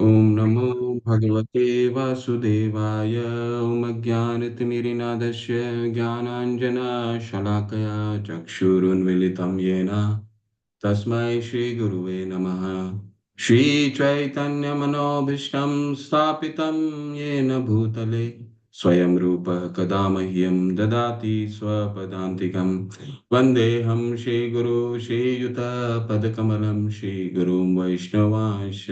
ॐ नमो भगवते वासुदेवाय। ॐ अज्ञानतिमिरिनादस्य ज्ञानाञ्जनशलाकया चक्षुरुन्मिलितं येन तस्मै श्रीगुरुवे नमः। श्रीचैतन्यमनोभीष्टं स्थापितं येन भूतले स्वयं रूपः कदा मह्यं ददाति स्वपदान्तिकं। वन्देऽहं श्रीगुरो श्रीयुतपदकमलं श्रीगुरुं वैष्णवांश्च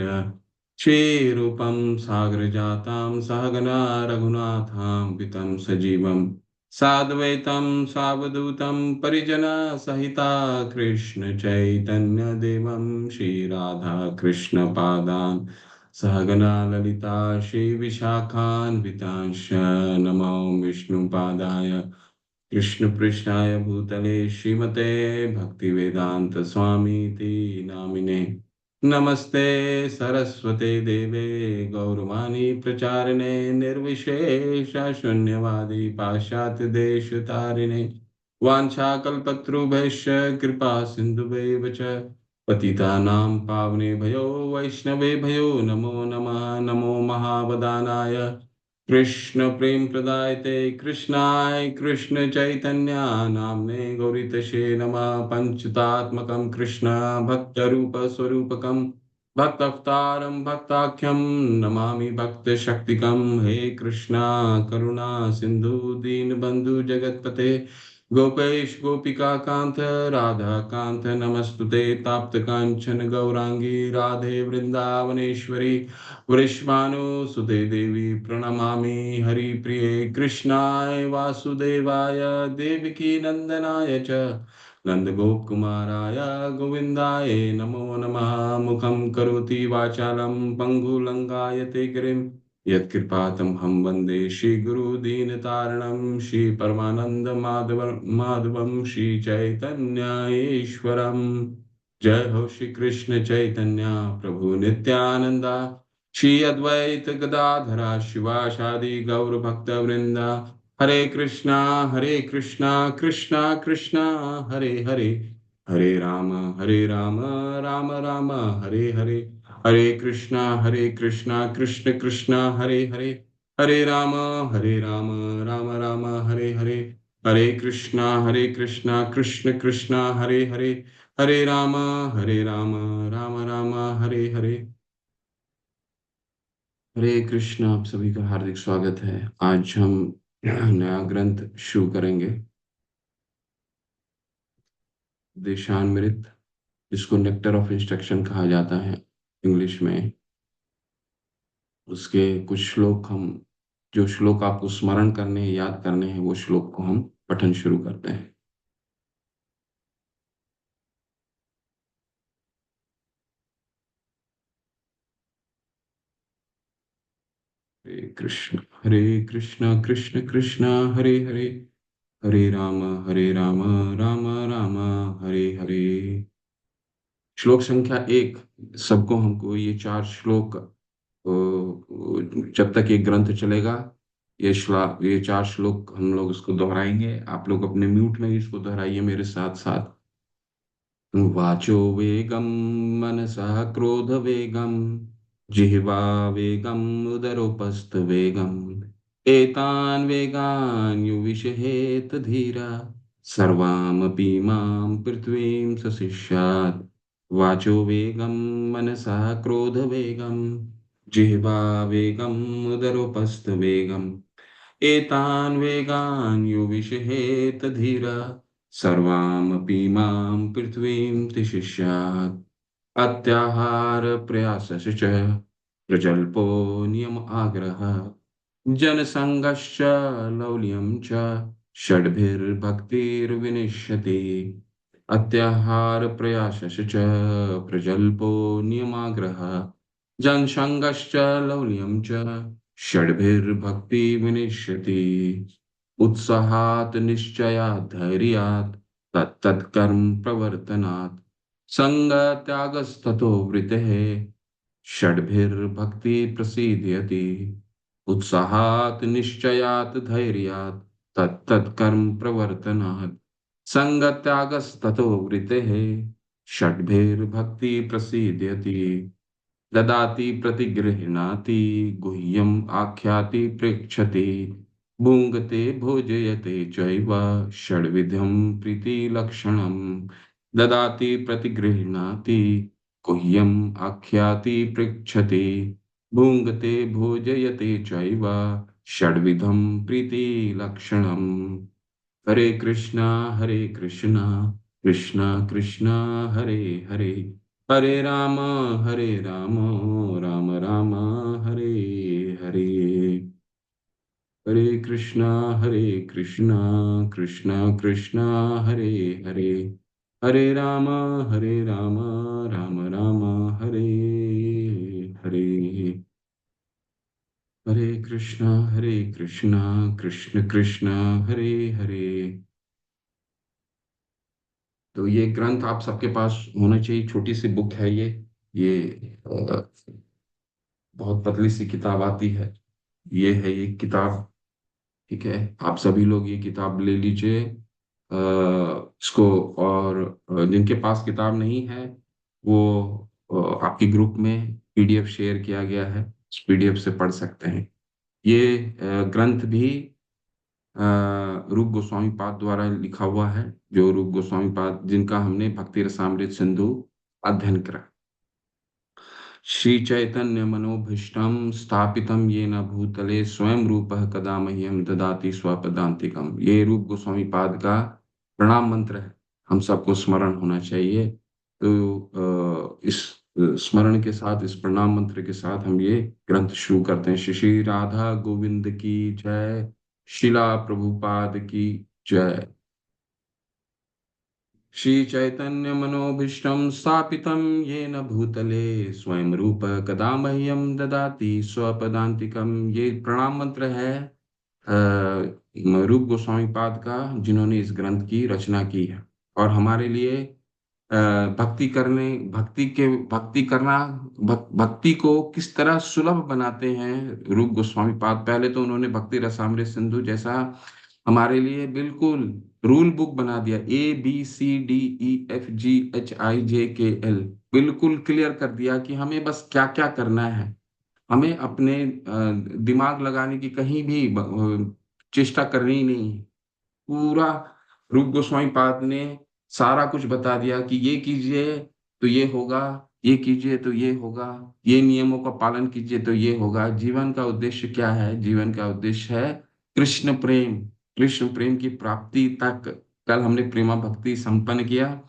श्रीरूपं सागरजातं सहगना रघुनाथान्वितं सजीवं साद्वैतं सावधूतं परिजनसहिता कृष्ण चैतन्यदेवं श्रीराधा कृष्णपादान् सहगना ललिता श्रीविशाखान्वितांश्च नमो विष्णुपादाय कृष्णपृष्ठाय भूतले श्रीमते भक्तिवेदांत स्वामीति नामिने। नमस्ते सरस्वते देवे गौरवाणी प्रचारिणे निर्विशेष शून्यवादी पाश्चात्य देश तारिणे वाञ्छाकल्पतरुभ्यश्च कृपा सिन्धुभ्येव च पतितानां पावनेभ्यो वैष्णवेभ्यो नमो नमः। नमो महावदानाय कृष्ण प्रेम प्रदायते कृष्णाय कृष्ण चैतन्य नाम्ने गौरीतशे नमः। पंचतात्मकं कृष्ण भक्त रूप स्वरूपकं भक्तावतारं भक्ताख्यं नमामि भक्त शक्तिकं। हे कृष्णा करुणा सिंधु दीनबंधु जगतपते गोपेश गोपिका कांत राधा कांत नमस्तुते। ताप्त कांचन गौरांगी राधे वृंदावनेश्वरी वृषभानुसुते देवी प्रणमामि। हरिप्रिये कृष्णाय वासुदेवाय देवकी नंदनाय च नन्दगोपकुमाराय गोविन्दाय नमो नमः। मुखं करोति वाचालं पङ्गुलङ्गायते गिरिं यत्कृपातमहं वन्दे श्रीगुरुदीनतारणं श्रीपरमानन्दमाधवं श्रीचैतन्येश्वरम्। जय हो श्री कृष्ण चैतन्य प्रभु नित्यानंदा श्री अद्वैत गदाधरा शिवासादि गौर भक्त वृंदा। हरे कृष्णा कृष्णा कृष्णा हरे हरे, हरे राम राम राम हरे हरे। हरे कृष्णा कृष्ण कृष्णा हरे हरे, हरे राम राम राम हरे हरे। हरे कृष्णा कृष्ण कृष्णा हरे हरे, हरे राम राम राम हरे हरे। हरे कृष्ण। आप सभी का हार्दिक स्वागत है। आज हम नया ग्रंथ शुरू करेंगे, देशामृत, जिसको नेक्टर ऑफ इंस्ट्रक्शन कहा जाता है इंग्लिश में। उसके कुछ श्लोक हम, जो श्लोक आपको स्मरण करने हैं, याद करने हैं, वो श्लोक को हम पठन शुरू करते हैं। हरे कृष्ण कृष्ण कृष्ण हरे हरे, हरे राम राम राम हरे हरे। श्लोक संख्या 1। सबको हमको ये 4 श्लोक, जब तक ये ग्रंथ चलेगा, ये 4 श्लोक हम लोग इसको दोहराएंगे। आप लोग अपने म्यूट में इसको दोहराइए मेरे साथ साथ। वाचो वेगम मनसः क्रोध वेगम जिह्वा वेगम उदरोपस्थ वेगम एतान् वेगान् युविषहेत धीरा सर्वामपि मां पृथ्वीं सशिष्यात्। वाचो वेगं मनसः क्रोध वेगं जिह्वा वेगं उदरोपस्थ वेगम् एतान् वेगान् युविषहेत धीरा सर्वामपि मां पृथ्वीं तिष्ठ्यात्। अत्याहार प्रयासश्च प्रजल्पो नियम आग्रह जनसङ्गश्च लौल्यं च षड्भिर्भक्तिर्विनिश्यति। अत्याहार प्रयासश्च प्रजल्पो नियमाग्रह जनसङ्गश्च लौल्यं च षड्भिर्भक्तिर्विनिश्यति। उत्साहात् निश्चयात् धैर्यात् तत्तत्कर्म प्रवर्तनात् सङ्गत्यागस्ततो वृत्तेः षड्भिर्भक्ति प्रसीदयति। उत्साहात् निश्चयात् धैर्यात् तत्तत्कर्म प्रवर्तनात् सङ्गत्यागस्ततो वृत्तेः षड्भिर्भक्ति प्रसीदयति। ददाति प्रतिगृह्णाति गुह्यम् आख्याति पृच्छति भुङ्क्ते भोजयते चैव षड्विधं प्रीतिलक्षणम् ददाति प्रतिगृह्णाति गुह्यम् आख्याति पृच्छति भुङ्क्ते भोजयते चैव षड्विधं प्रीतिलक्षणम् हरे कृष्णा कृष्णा कृष्णा हरे हरे हरे राम राम राम हरे हरे हरे कृष्णा कृष्णा कृष्णा हरे हरे हरे राम राम राम हरे हरे हरे कृष्णा कृष्ण कृष्ण हरे हरे। तो ये ग्रंथ आप सबके पास होना चाहिए। छोटी सी बुक है ये बहुत पतली सी किताब आती है। ये है ये किताब। ठीक है, आप सभी लोग ये किताब ले लीजिए इसको। और जिनके पास किताब नहीं है वो आपके ग्रुप में पीडीएफ शेयर किया गया है, उस पीडीएफ से पढ़ सकते हैं। ये ग्रंथ भी रूप गोस्वामी पाद द्वारा लिखा हुआ है, जो रूप गोस्वामी पाद जिनका हमने भक्ति रसामृत सिंधु अध्ययन करा। श्री चैतन्य मनोभीष्टम स्थापितम येन भूतले स्वयं रूपः कदा मह्यम ददाति स्वपदान्तिकम। ये रूप गोस्वामी पाद का प्रणाम मंत्र है, हम सबको स्मरण होना चाहिए। तो इस स्मरण के साथ, इस प्रणाम मंत्र के साथ हम ये ग्रंथ शुरू करते हैं। श्री श्री राधा गोविंद की जय, शिला प्रभुपाद की जय। श्री चैतन्य मनोभीष्टं स्थापितं येन भूतले स्वयं रूप कदा मह्यम ददाति स्वपदान्तिकम। ये प्रणाम मंत्र है रूप गोस्वामी पाद का, जिन्होंने इस ग्रंथ की रचना की है और हमारे लिए भक्ति करना, भक्ति को किस तरह सुलभ बनाते हैं रूप गोस्वामी पाद। पहले तो उन्होंने भक्ति रसामृत सिंधु जैसा हमारे लिए बिल्कुल रूल बुक बना दिया, ABCDEFGHIJKL, बिल्कुल क्लियर कर दिया कि हमें बस क्या क्या करना है। हमें अपने दिमाग लगाने की कहीं भी चेष्टा करनी ही नहीं है। पूरा रूप गोस्वामी पाद ने सारा कुछ बता दिया कि ये कीजिए तो ये होगा, ये कीजिए तो ये होगा, ये नियमों का पालन कीजिए तो ये होगा। जीवन का उद्देश्य क्या है? जीवन का उद्देश्य है कृष्ण प्रेम, कृष्ण प्रेम की प्राप्ति तक। कल हमने प्रेमा भक्ति संपन्न किया।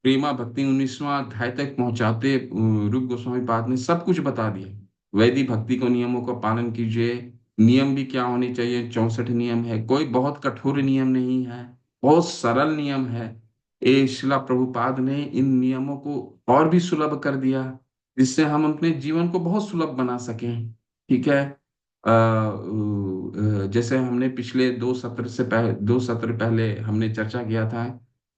प्रेमा भक्ति 19वां अध्याय तक पहुंचाते रूप गोस्वामी पाद ने सब कुछ बता दिया। वैदिक भक्ति को नियमों का पालन कीजिए। नियम भी क्या होने चाहिए? 64 नियम है, कोई बहुत कठोर नियम नहीं है, बहुत सरल नियम है। ए शिला प्रभुपाद ने इन नियमों को और भी सुलभ कर दिया, जिससे हम अपने जीवन को बहुत सुलभ बना सकें। ठीक है। जैसे हमने पिछले 2 सत्र पहले हमने चर्चा किया था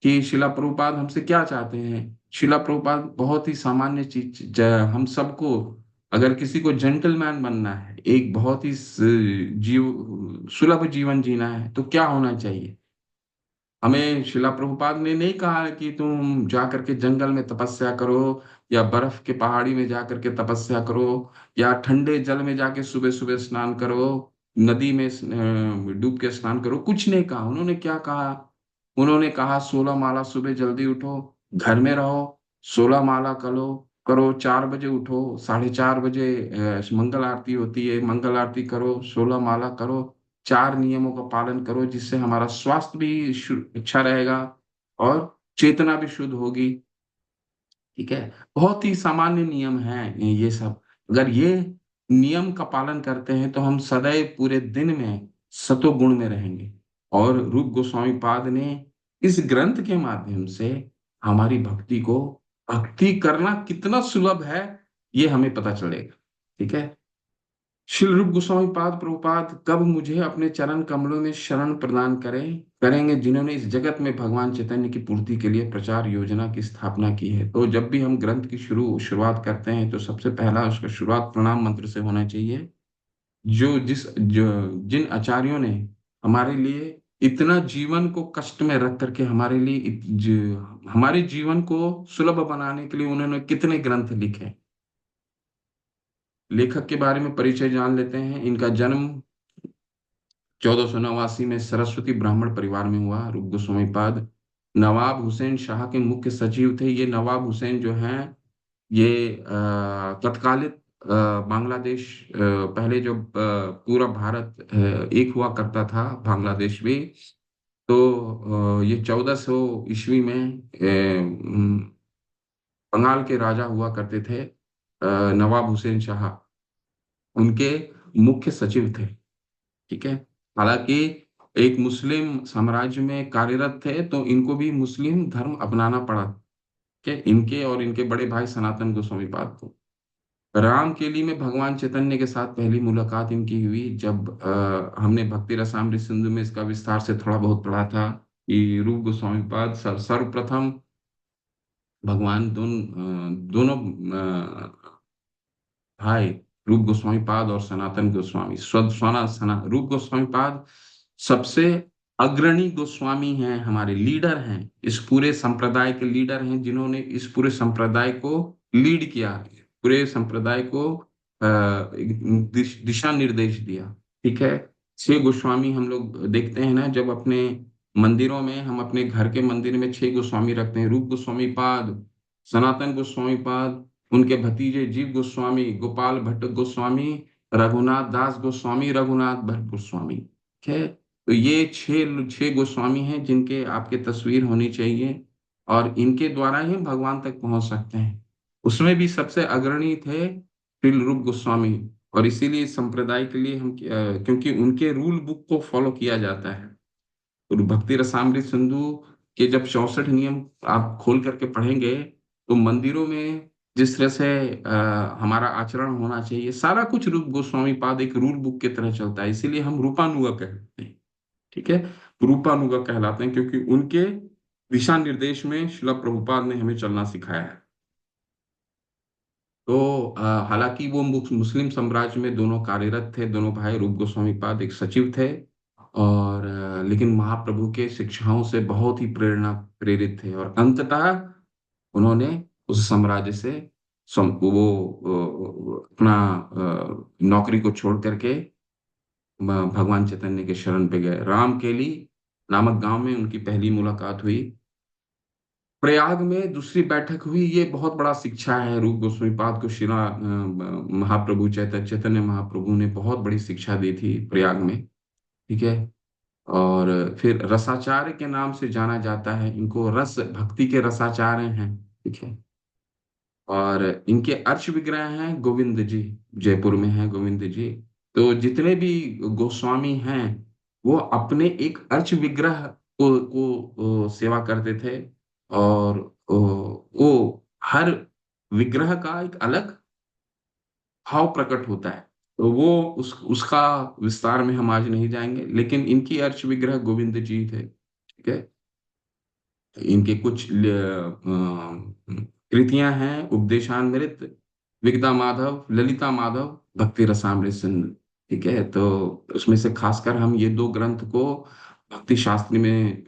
कि शिला प्रभुपाद हमसे क्या चाहते हैं। शिला प्रभुपाद बहुत ही सामान्य चीज हम सबको, अगर किसी को जेंटलमैन बनना है, एक बहुत ही सुलभ जीवन जीना है, तो क्या होना चाहिए? हमें शिला प्रभुपाद ने नहीं कहा कि तुम जा करके जंगल में तपस्या करो, या बर्फ के पहाड़ी में जा करके तपस्या करो, या ठंडे जल में जाके सुबह सुबह स्नान करो, नदी में डूब के स्नान करो। कुछ नहीं कहा। उन्होंने क्या कहा? उन्होंने कहा 16 माला सुबह जल्दी उठो, घर में रहो, 16 माला करो, 4 बजे उठो, 4:30 बजे मंगल आरती होती है, मंगल आरती करो, 16 माला करो, 4 नियमों का पालन करो, जिससे हमारा स्वास्थ्य भी अच्छा रहेगा और चेतना भी शुद्ध होगी। ठीक है। बहुत ही सामान्य नियम है ये सब। अगर ये नियम का पालन करते हैं तो हम सदैव पूरे दिन में सतो गुण में रहेंगे। और रूप गोस्वामी पाद ने इस ग्रंथ के माध्यम से हमारी भक्ति करना कितना सुलभ है, ये हमें पता चलेगा। ठीक है। श्री रूप गोस्वामी पाद प्रभुपाद कब मुझे अपने चरण कमलों में शरण प्रदान करेंगे, जिन्होंने इस जगत में भगवान चैतन्य की पूर्ति के लिए प्रचार योजना की स्थापना की है। तो जब भी हम ग्रंथ की शुरुआत करते हैं तो सबसे पहला उसका शुरुआत प्रणाम मंत्र से होना चाहिए। जिन आचार्यों ने हमारे लिए इतना जीवन को कष्ट में रख करके हमारे लिए हमारे जीवन को सुलभ बनाने के लिए उन्होंने कितने ग्रंथ लिखे। लेखक के बारे में परिचय जान लेते हैं। इनका जन्म 1489 में सरस्वती ब्राह्मण परिवार में हुआ। रूप गोस्वामी पाद नवाब हुसैन शाह के मुख्य सचिव थे। ये नवाब हुसैन जो हैं, ये तत्कालित बांग्लादेश, पहले जो पूरा भारत एक हुआ करता था, बांग्लादेश भी, तो ये 1400 ईस्वी में बंगाल के राजा हुआ करते थे, नवाब हुसैन शाह, उनके मुख्य सचिव थे। ठीक है। हालांकि एक मुस्लिम साम्राज्य में कार्यरत थे, तो इनको भी मुस्लिम धर्म अपनाना पड़ा। ठीक है, इनके और इनके बड़े भाई सनातन गोस्वामी पाद को रामकेली में भगवान चैतन्य के साथ पहली मुलाकात इनकी हुई, जब हमने भक्ति रसामृत सिंधु में इसका विस्तार से थोड़ा बहुत पढ़ा था कि रूप गोस्वामी पाद सर्वप्रथम भगवान दोनों भाई, रूप गोस्वामी पाद और सनातन गोस्वामी, रूप गोस्वामी पाद सबसे अग्रणी गोस्वामी हैं, हमारे लीडर हैं, इस पूरे संप्रदाय के लीडर हैं, जिन्होंने इस पूरे संप्रदाय को लीड किया, पूरे संप्रदाय को दिशा निर्देश दिया। ठीक है। 6 गोस्वामी हम लोग देखते हैं ना, जब अपने मंदिरों में, हम अपने घर के मंदिर में 6 गोस्वामी रखते हैं, रूप गोस्वामी पाद, सनातन गोस्वामी पाद, उनके भतीजे जीव गोस्वामी, गोपाल भट्ट गोस्वामी, रघुनाथ दास गोस्वामी, रघुनाथ भट्ट गोस्वामी। ठीक है। तो ये छह छह गोस्वामी हैं जिनके आपके तस्वीर होनी चाहिए, और इनके द्वारा ही भगवान तक पहुंच सकते हैं। उसमें भी सबसे अग्रणी थे श्रील रूप गोस्वामी, और इसीलिए इस संप्रदाय के लिए हम क्योंकि उनके रूल बुक को फॉलो किया जाता है। और भक्ति रसामृत सिंधु के जब 64 नियम आप खोल करके पढ़ेंगे, तो मंदिरों में जिस तरह से हमारा आचरण होना चाहिए, सारा कुछ रूप गोस्वामी पाद एक रूल बुक की तरह चलता है। इसीलिए हम रूपानुगा कहते हैं। ठीक है। रूपानुगा कहलाते हैं क्योंकि उनके दिशा निर्देश में शिला प्रभुपाद ने हमें चलना सिखाया है। तो हालांकि वो मुस्लिम साम्राज्य में दोनों कार्यरत थे, दोनों भाई, रूप गोस्वामी पाद एक सचिव थे, और लेकिन महाप्रभु के शिक्षाओं से बहुत ही प्रेरित थे, और अंततः उन्होंने उस साम्राज्य से अपना नौकरी को छोड़ करके भगवान चैतन्य के शरण पे गए। रामकेली नामक गांव में उनकी पहली मुलाकात हुई। प्रयाग में दूसरी बैठक हुई। ये बहुत बड़ा शिक्षा है, रूप गोस्वामी पाद को शिला महाप्रभु चैतन्य महाप्रभु ने बहुत बड़ी शिक्षा दी थी प्रयाग में। ठीक है। और फिर रसाचार्य के नाम से जाना जाता है इनको, रस भक्ति के रसाचार्य हैं। ठीक है। और इनके अर्च विग्रह हैं गोविंद जी, जयपुर में है गोविंद जी। तो जितने भी गोस्वामी हैं, वो अपने एक अर्च विग्रह को सेवा करते थे, और वो हर विग्रह का एक अलग भाव प्रकट होता है। तो वो उसका विस्तार में हम आज नहीं जाएंगे, लेकिन इनकी अर्च विग्रह गोविंद जी थे। ठीक है। इनके कुछ कृतियां हैं, उपदेशामृत, विगता माधव, ललिता माधव, भक्ति रसामृत सिंधु। ठीक है। तो उसमें से खासकर हम ये 2 ग्रंथ को भक्ति शास्त्र में,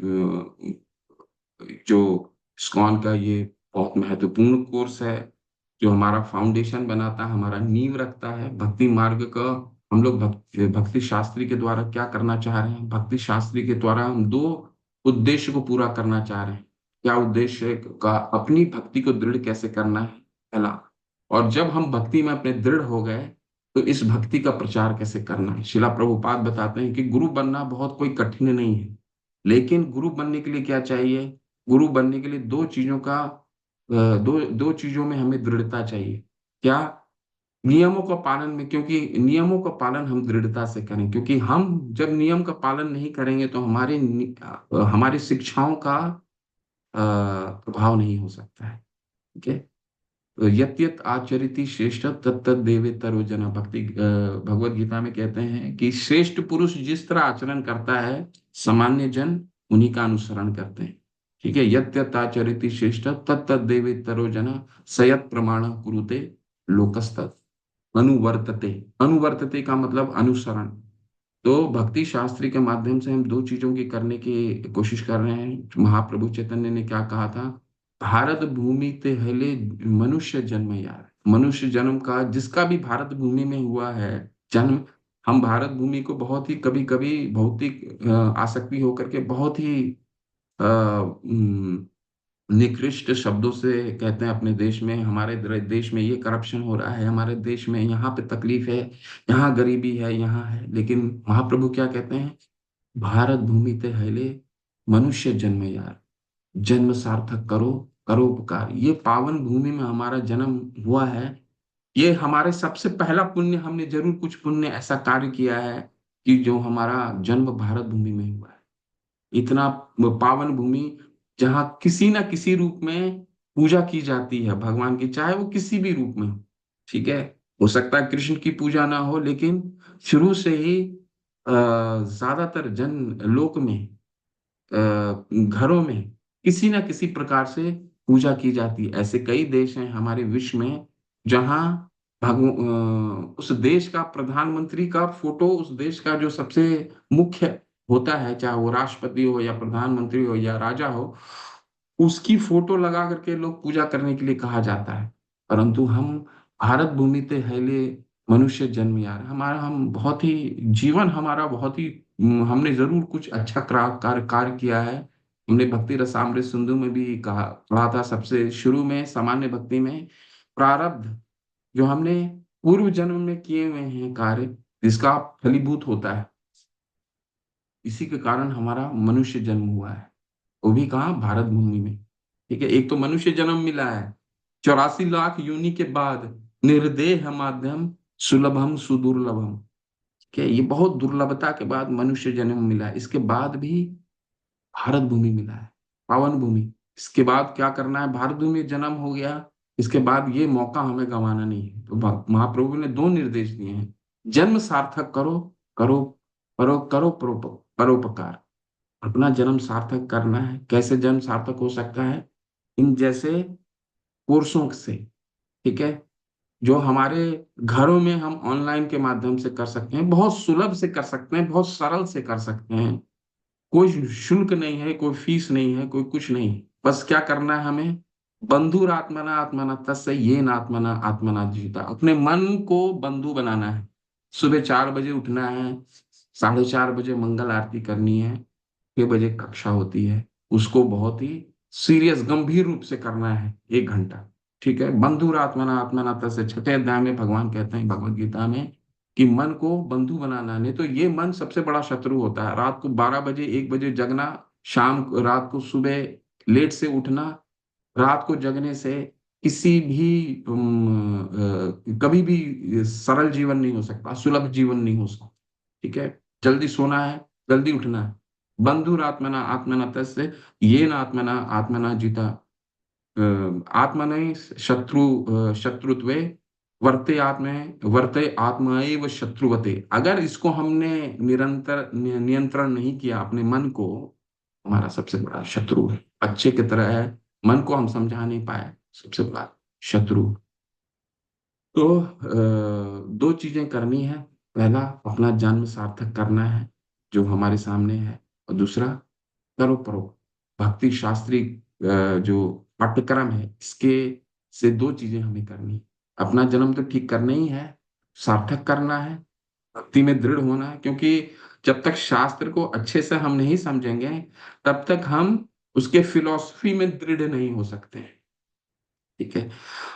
जो इस्कॉन का ये बहुत महत्वपूर्ण कोर्स है, जो हमारा फाउंडेशन बनाता है, हमारा नींव रखता है भक्ति मार्ग का। हम लोग भक्ति शास्त्री के द्वारा क्या करना चाह रहे हैं? भक्ति शास्त्री के द्वारा हम 2 उद्देश्य को पूरा करना चाह रहे हैं। क्या उद्देश्य है? का अपनी भक्ति को दृढ़ कैसे करना है, पहला। और जब हम भक्ति में अपने दृढ़ हो गए, तो इस भक्ति का प्रचार कैसे करना है। शिला प्रभुपाद बताते हैं कि गुरु बनना बहुत कोई कठिन नहीं है, लेकिन गुरु बनने के लिए क्या चाहिए? गुरु बनने के लिए 2 चीजों का, दो दो चीजों में हमें दृढ़ता चाहिए। क्या? नियमों का पालन में, क्योंकि नियमों का पालन हम दृढ़ता से करें, क्योंकि हम जब नियम का पालन नहीं करेंगे, तो हमारी शिक्षाओं का प्रभाव नहीं हो सकता है। ठीक है। तो यत यत आचरिति श्रेष्ठ तत्त देवेतरो जना, भगवत गीता में कहते हैं कि श्रेष्ठ पुरुष जिस तरह आचरण करता है, सामान्य जन उन्हीं का अनुसरण करते हैं। ठीक है। यत यत आचरिति श्रेष्ठ तत्त देवेतरो जना, सयत प्रमाण कुरुते लोकस्तत् अनुवर्तते। अनुवर्तते का मतलब अनुसरण। तो भक्ति शास्त्री के माध्यम से हम 2 चीजों की करने की कोशिश कर रहे हैं। महाप्रभु चैतन्य ने क्या कहा था? भारत भूमि ते हले मनुष्य जन्म यार। मनुष्य जन्म का जिसका भी भारत भूमि में हुआ है जन्म, हम भारत भूमि को बहुत ही कभी कभी भौतिक आसक्ति होकर के बहुत ही निकृष्ट शब्दों से कहते हैं अपने देश में, हमारे देश में ये करप्शन हो रहा है, हमारे देश में यहाँ पे तकलीफ है, यहाँ गरीबी है, यहाँ है। लेकिन महाप्रभु क्या कहते हैं? भारत भूमि ते हैले मनुष्य जन्म यार, जन्म सार्थक करो, करो उपकार। ये पावन भूमि में हमारा जन्म हुआ है, ये हमारे सबसे पहला पुण्य, हमने जरूर कुछ पुण्य ऐसा कार्य किया है कि जो हमारा जन्म भारत भूमि में हुआ है। इतना पावन भूमि जहाँ किसी ना किसी रूप में पूजा की जाती है भगवान की, चाहे वो किसी भी रूप में हो। ठीक है, हो सकता है कृष्ण की पूजा ना हो, लेकिन शुरू से ही ज्यादातर जन लोक में, घरों में किसी ना किसी प्रकार से पूजा की जाती है। ऐसे कई देश हैं हमारे विश्व में जहाँ उस देश का प्रधानमंत्री का फोटो, उस देश का जो सबसे मुख्य होता है, चाहे वो राष्ट्रपति हो या प्रधानमंत्री हो या राजा हो, उसकी फोटो लगा करके लोग पूजा करने के लिए कहा जाता है। परंतु हम भारत भूमि ते हैले मनुष्य जन्म यार, हमारा हम बहुत ही जीवन हमारा बहुत ही हमने जरूर कुछ अच्छा कार्य किया है। हमने भक्ति रसामृत सिंधु में भी कहा पढ़ा था सबसे शुरू में, सामान्य भक्ति में, प्रारब्ध जो हमने पूर्व जन्म में किए हुए हैं कार्य, जिसका फलीभूत होता है, इसी के कारण हमारा मनुष्य जन्म हुआ है। वो भी कहाँ? भारत भूमि में। ठीक है, एक तो मनुष्य जन्म मिला है 84 लाख योनि के बाद, निर्देह माध्यम सुलभम सुदुर्लभम। ठीक है, ये बहुत दुर्लभता के बाद मनुष्य जन्म मिला है, इसके बाद भी भारत भूमि मिला है, पावन भूमि। इसके बाद क्या करना है? भारत भूमि जन्म हो गया, इसके बाद ये मौका हमें गंवाना नहीं है। तो महाप्रभु ने दो निर्देश दिए हैं, जन्म सार्थक करो, करो परोपकार। अपना जन्म सार्थक करना है। कैसे जन्म सार्थक हो सकता है? इन जैसे कोर्सों से। ठीक है, जो हमारे घरों में हम ऑनलाइन के माध्यम से कर सकते हैं, बहुत सुलभ से कर सकते हैं, बहुत सरल से कर सकते हैं। कोई शुल्क नहीं है, कोई फीस नहीं है, कोई कुछ नहीं है। बस क्या करना है हमें? बंधुर आत्मना आत्मना तस्य ये न आत्मना आत्मना जीता। अपने मन को बंधु बनाना है। सुबह 4 बजे उठना है, 4:30 बजे मंगल आरती करनी है, 6 बजे कक्षा होती है, उसको बहुत ही सीरियस गंभीर रूप से करना है 1 घंटा। ठीक है, बंधुर आत्मना आत्मना तस्य, छठे अध्याय में भगवान कहते हैं भगवत गीता में कि मन को बंधु बनाना, नहीं तो ये मन सबसे बड़ा शत्रु होता है। रात को 12 बजे 1 बजे जगना, रात को सुबह लेट से उठना, रात को जगने से किसी भी कभी भी सरल जीवन नहीं हो सकता, सुलभ जीवन नहीं हो सकता। ठीक है, जल्दी सोना है, जल्दी उठना है। बंधुर आत्मना आत्मना तस्य ये न आत्मना आत्मना जीता। आत्मने शत्रुत्वे वर्ते आत्मैव शत्रुवते। अगर इसको हमने निरंतर नियंत्रण नहीं किया अपने मन को, हमारा सबसे बड़ा शत्रु है। अच्छे की तरह है, मन को हम समझा नहीं पाए, सबसे बड़ा शत्रु। तो दो चीजें करनी है। पहला, अपना जन्म सार्थक करना है जो हमारे सामने है, और दूसरा, करो परो भक्ति शास्त्री जो पाठ्यक्रम है, इसके से दो चीजें हमें करनी है। अपना जन्म तो ठीक करना ही है, सार्थक करना है, भक्ति में दृढ़ होना है। क्योंकि जब तक शास्त्र को अच्छे से हम नहीं समझेंगे, तब तक हम उसके फिलॉसफी में दृढ़ नहीं हो सकते हैं। ठीक है,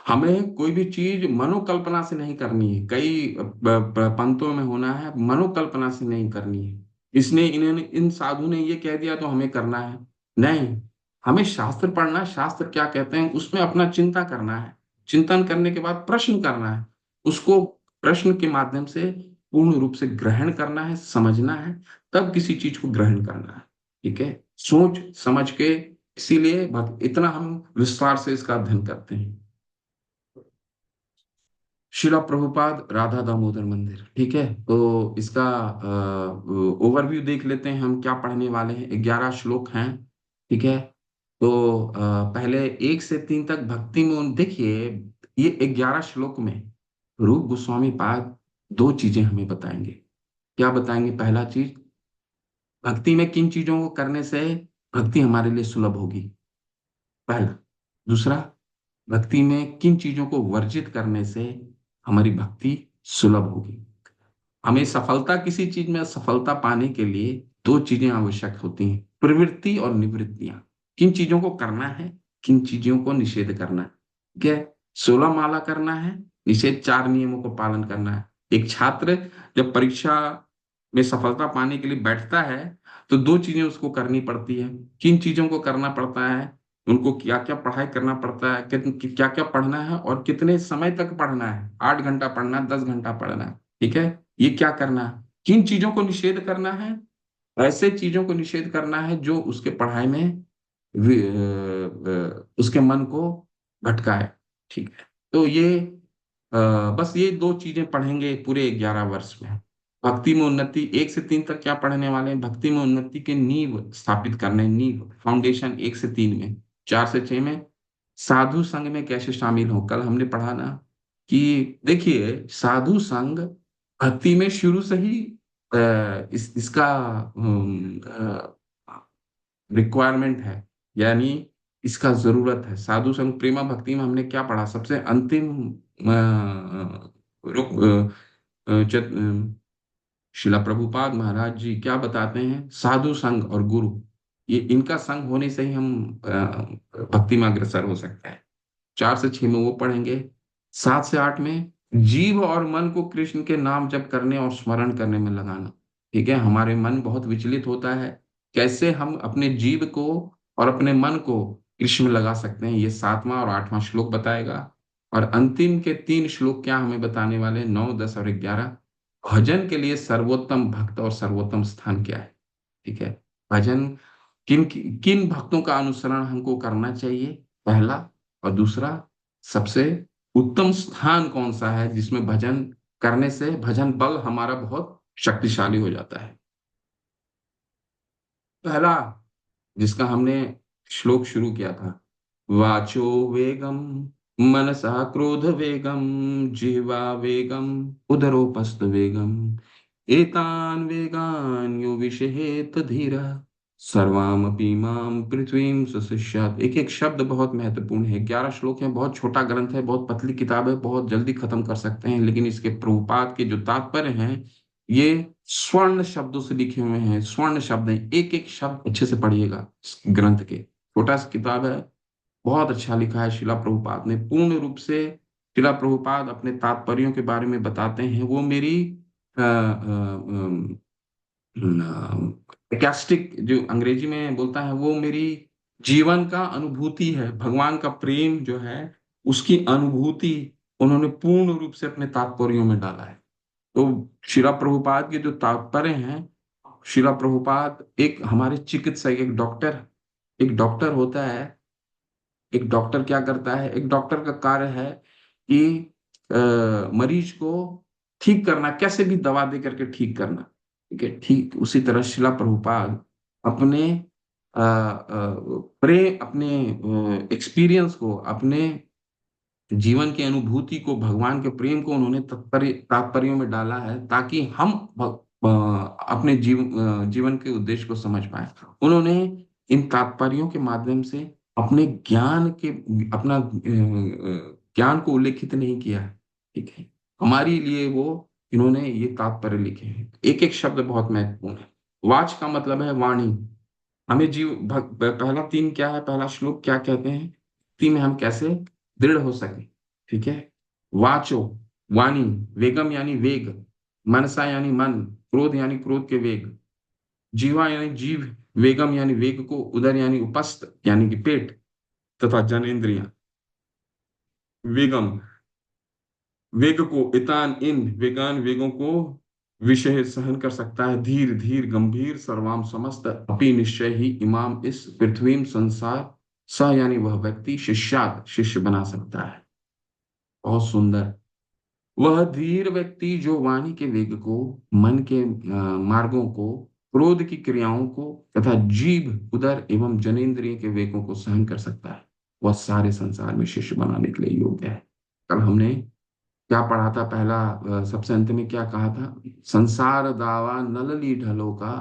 हमें कोई भी चीज मनोकल्पना से नहीं करनी है। कई पंक्तों में होना है, मनोकल्पना से नहीं करनी है। इसने इन्होंने इन साधु ने ये कह दिया तो हमें करना है, नहीं। हमें शास्त्र पढ़ना है, शास्त्र क्या कहते हैं उसमें अपना चिंता करना है। चिंतन करने के बाद प्रश्न करना है, उसको प्रश्न के माध्यम से पूर्ण रूप से ग्रहण करना है, समझना है, तब किसी चीज को ग्रहण करना है। ठीक है, सोच समझ के। इसीलिए इतना हम विस्तार से इसका अध्ययन करते हैं। शिला प्रभुपाद राधा दामोदर मंदिर। ठीक है, तो इसका ओवरव्यू देख लेते हैं, हम क्या पढ़ने वाले हैं। 11 श्लोक हैं। ठीक है, तो पहले 1 से 3 तक भक्ति में देखिए, ये 11 श्लोक में रूप गोस्वामी पाद दो चीजें हमें बताएंगे। क्या बताएंगे? पहला चीज, भक्ति में किन चीजों को करने से भक्ति हमारे लिए सुलभ होगी, पहला। दूसरा, भक्ति में किन चीजों को वर्जित करने से हमारी भक्ति सुलभ होगी। हमें सफलता, किसी चीज में सफलता पाने के लिए दो चीजें आवश्यक होती हैं, प्रवृत्ति और निवृत्तियां। किन चीजों को करना है, किन चीजों को निषेध करना है। ठीक है, 16 माला करना है, निषेध 4 नियमों को पालन करना है। एक छात्र जब परीक्षा में सफलता पाने के लिए बैठता है तो दो चीजें उसको करनी पड़ती है। किन चीजों को करना पड़ता है, उनको क्या क्या पढ़ाई करना पड़ता है, क्या क्या पढ़ना है और कितने समय तक पढ़ना है, 8 घंटा पढ़ना है, 10 घंटा पढ़ना है। ठीक है, ये क्या करना है। किन चीजों को निषेध करना है, ऐसे चीजों को निषेध करना है जो उसके पढ़ाई में उसके मन को भटकाए। ठीक है, तो ये अ, बस ये दो चीजें पढ़ेंगे पूरे 11 वर्ष में। भक्ति में उन्नति 1 से 3 तक क्या पढ़ने वाले हैं, भक्ति में उन्नति के नींव स्थापित करने, नींव फाउंडेशन 1 से 3 में। 4 से 6 में साधु संघ में कैसे शामिल हो। कल हमने पढ़ा ना कि देखिए साधु संघ भक्ति में शुरू से ही इसका रिक्वायरमेंट है, यानी इसका जरूरत है। साधु संग प्रेमा भक्ति में हमने क्या पढ़ा, सबसे अंतिम रुक शिला प्रभुपाद महाराज जी क्या बताते हैं, साधु संग और गुरु, ये इनका संग होने से ही हम भक्ति में अग्रसर हो सकते हैं। 4 से 6 में वो पढ़ेंगे। 7 से 8 में जीव और मन को कृष्ण के नाम जप करने और स्मरण करने में लगाना। ठीक है, हमारे मन बहुत विचलित होता है, कैसे हम अपने जीव को और अपने मन को कृष्ण में लगा सकते हैं, ये 7वां और 8वां श्लोक बताएगा। और अंतिम के 3 श्लोक क्या हमें बताने वाले, 9, 10 और 11, भजन के लिए सर्वोत्तम भक्त और सर्वोत्तम स्थान क्या है। ठीक है, भजन किन किन भक्तों का अनुसरण हमको करना चाहिए, पहला। और दूसरा, सबसे उत्तम स्थान कौन सा है जिसमें भजन करने से भजन बल हमारा बहुत शक्तिशाली हो जाता है। पहला जिसका हमने श्लोक शुरू किया था, वाचो वेगम मनसा क्रोध वेगम जिह्वा वेगम उदरोपस्थ वेगम एतान वेगान यो विषहेत धीरा सर्वामपि माम पृथ्वीम सुशिष्यात्। एक एक शब्द बहुत महत्वपूर्ण है। 11 श्लोक है, बहुत छोटा ग्रंथ है, बहुत पतली किताब है, बहुत जल्दी खत्म कर सकते हैं, लेकिन इसके प्रभुपाद के जो तात्पर्य हैं ये स्वर्ण शब्दों से लिखे हुए हैं। स्वर्ण शब्द है, एक एक शब्द अच्छे से पढ़िएगा इस ग्रंथ के। छोटा सा किताब है, बहुत अच्छा लिखा है शिला प्रभुपाद ने, पूर्ण रूप से। शिला प्रभुपाद अपने तात्पर्यों के बारे में बताते हैं, वो मेरी एकैस्टिक जो अंग्रेजी में बोलता है, वो मेरी जीवन का अनुभूति है। भगवान का प्रेम जो है उसकी अनुभूति उन्होंने पूर्ण रूप से अपने तात्पर्यों में डाला है। तो शिला प्रभुपाद के जो तात्पर्य हैं, शिला प्रभुपाद एक हमारे चिकित्सक, एक डॉक्टर होता है। एक डॉक्टर क्या करता है, एक डॉक्टर का कार्य है कि मरीज को ठीक करना, कैसे भी दवा दे करके ठीक करना। ठीक है, ठीक उसी तरह शिला प्रभुपाद अपने प्रेम, अपने एक्सपीरियंस को, अपने जीवन की अनुभूति को, भगवान के प्रेम को उन्होंने तात्पर्यों में डाला है, ताकि हम अपने जीवन के उद्देश्य को समझ पाए। उन्होंने इन तात्पर्यों के माध्यम से अपने ज्ञान के, अपना ज्ञान को उल्लेखित नहीं किया है। ठीक है, हमारे लिए वो इन्होंने ये तात्पर्य लिखे हैं। एक एक शब्द बहुत महत्वपूर्ण है। वाच का मतलब है वाणी। हमें पहला 3 क्या है, पहला श्लोक क्या कहते हैं, 3 में हम कैसे दृढ़ हो सके। ठीक है, वाचो वाणी, वेगम यानी वेग, मनसा यानी मन, क्रोध यानी क्रोध के वेग, जीवा यानी जीव, वेगम यानी वेग को, उदर यानी उपस्थ यानी कि पेट, तथा जनेन्द्रिया वेगम वेग को, इतान इन वेगान वेगों को, विषय सहन कर सकता है, धीर धीर गंभीर सर्वाम समस्त अपि निश्चय ही इमाम इस पृथ्वी संसार स यानी वह व्यक्ति शिष्यात शिष्य बना सकता है। बहुत सुंदर। वह धीर व्यक्ति जो वाणी के वेग को, मन के मार्गों को, क्रोध की क्रियाओं को तथा जीभ उदर एवं जनेन्द्रिय के वेगों को सहन कर सकता है, वह सारे संसार में शिष्य बनाने के लिए योग्य है। कल हमने क्या पढ़ा था, पहला सबसे अंत में क्या कहा था, संसार दावा नलली ढलो का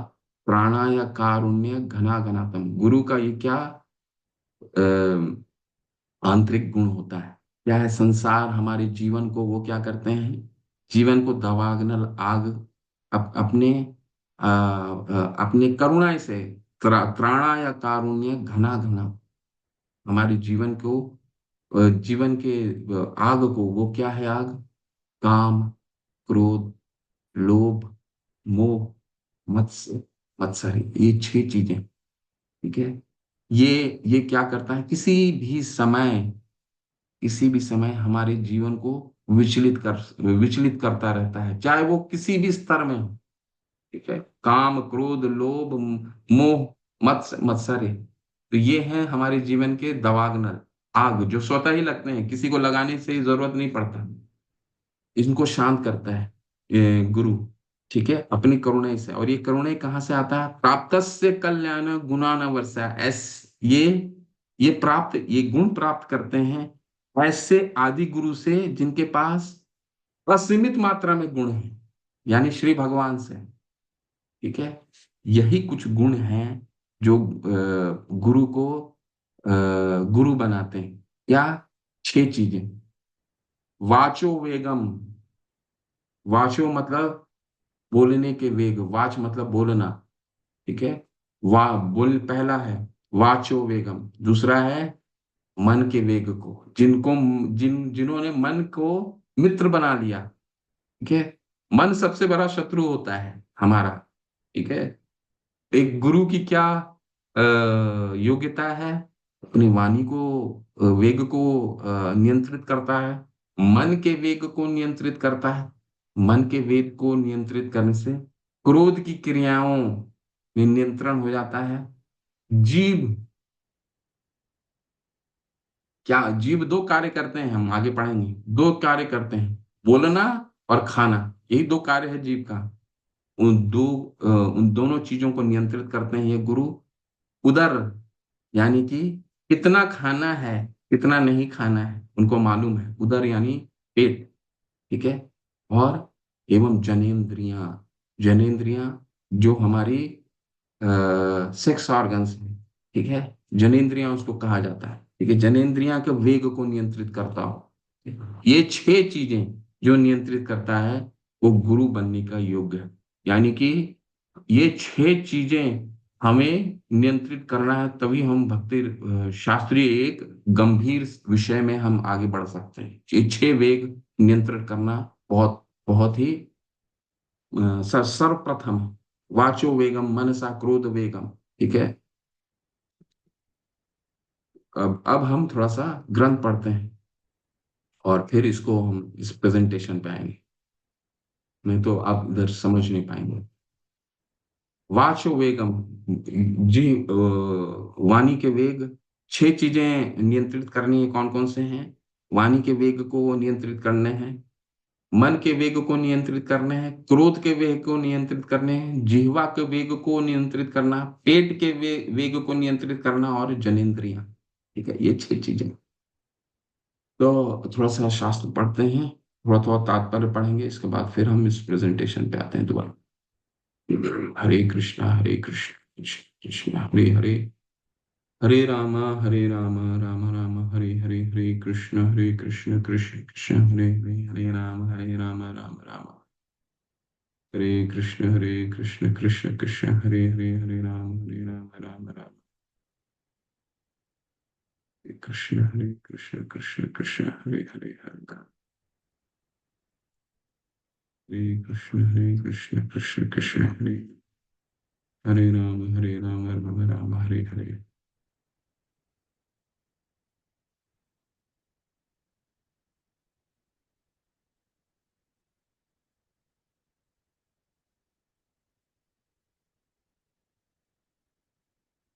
प्राणाया कारुण्य घना घनातम। गुरु का ये क्या आंतरिक गुण होता है। क्या है? संसार हमारे जीवन को वो क्या करते हैं? जीवन को दावाग्नल आग अपने अपने करुणा से त्राणा या कारुण्य घना घना हमारे जीवन को जीवन के आग को, वो क्या है आग? काम, क्रोध, लोभ, मोह, मत्स्य, मत्सरी, ये 6 चीजें। ठीक है। ये क्या करता है? किसी भी समय हमारे जीवन को विचलित करता रहता है, चाहे वो किसी भी स्तर में हो। ठीक है। काम, क्रोध, लोभ, मोह, मत्सर्य, तो ये हैं हमारे जीवन के दवाग्नल आग, जो स्वतः ही लगते हैं, किसी को लगाने से ही जरूरत नहीं पड़ता। इनको शांत करता है ये गुरु। ठीक है, अपनी करुणा से। और ये करुणा कहाँ से आता है? प्राप्तस्य कल्याण गुणा न वर्षा। ये प्राप्त, ये गुण प्राप्त करते हैं ऐसे आदि गुरु से जिनके पास असीमित मात्रा में गुण है, यानी श्री भगवान से। ठीक है। यही कुछ गुण हैं जो गुरु को गुरु बनाते हैं। क्या? 6 चीजें। वाचो वेगम। वाचो मतलब बोलने के वेग, वाच मतलब बोलना। ठीक है। वा बोल पहला है वाचो वेगम। दूसरा है मन के वेग को, जिन्होंने मन को मित्र बना लिया। ठीक है। मन सबसे बड़ा शत्रु होता है हमारा। ठीक है। एक गुरु की क्या योग्यता है? अपनी वाणी को वेग को नियंत्रित करता है, मन के वेग को नियंत्रित करता है। मन के वेग को नियंत्रित करने से क्रोध की क्रियाओं में नियंत्रण हो जाता है। जीव, क्या जीव 2 कार्य करते हैं, हम आगे पढ़ेंगे। 2 कार्य करते हैं, बोलना और खाना। यही 2 कार्य है जीव का। उन दोनों चीजों को नियंत्रित करते हैं ये गुरु। उदर, यानी कि कितना खाना है, कितना नहीं खाना है, उनको मालूम है। उदर यानी पेट। ठीक है। और एवं जनेन्द्रियां। जनेन्द्रियां जो हमारी सेक्स ऑर्गन्स है। ठीक है। जनेन्द्रियां उसको कहा जाता है। ठीक है। जनेन्द्रियां के वेग को नियंत्रित करता हो। ये 6 चीजें जो नियंत्रित करता है, वो गुरु बनने का योग्य है। यानी कि ये 6 चीजें हमें नियंत्रित करना है, तभी हम भक्ति शास्त्रीय एक गंभीर विषय में हम आगे बढ़ सकते हैं। ये 6 वेग नियंत्रित करना बहुत बहुत ही सर्वप्रथम है। वाचो वेगम मनसा क्रोध वेगम। ठीक है। अब हम थोड़ा सा ग्रंथ पढ़ते हैं और फिर इसको हम इस प्रेजेंटेशन पे आएंगे, नहीं तो आप इधर समझ नहीं पाएंगे। वाचो वेगम, जी वाणी के वेग। 6 चीजें नियंत्रित करनी है। कौन कौन से हैं? वाणी के वेग को नियंत्रित करने हैं, मन के वेग को नियंत्रित करने हैं, क्रोध के वेग को नियंत्रित करने हैं, जिह्वा के वेग को नियंत्रित करना, पेट के वेग को नियंत्रित करना, और जनेन्द्रियां। ठीक है, ये 6 चीजें। तो थोड़ा सा शास्त्र पढ़ते हैं, थोड़ा थोड़ा तात्पर्य पढ़ेंगे, इसके बाद फिर हम इस प्रेजेंटेशन पे आते हैं दोबारा। हरे कृष्णा हरे कृष्ण कृष्ण कृष्ण हरे हरे, हरे राम राम राम हरे हरे, हरे कृष्ण कृष्ण कृष्ण हरे हरे, हरे राम राम राम हरे कृष्ण कृष्ण कृष्ण हरे हरे, हरे राम राम राम हरे कृष्ण कृष्ण कृष्ण हरे हरे, हरे कृष्ण कृष्ण कृष्ण हरे राम राम हरे हरे।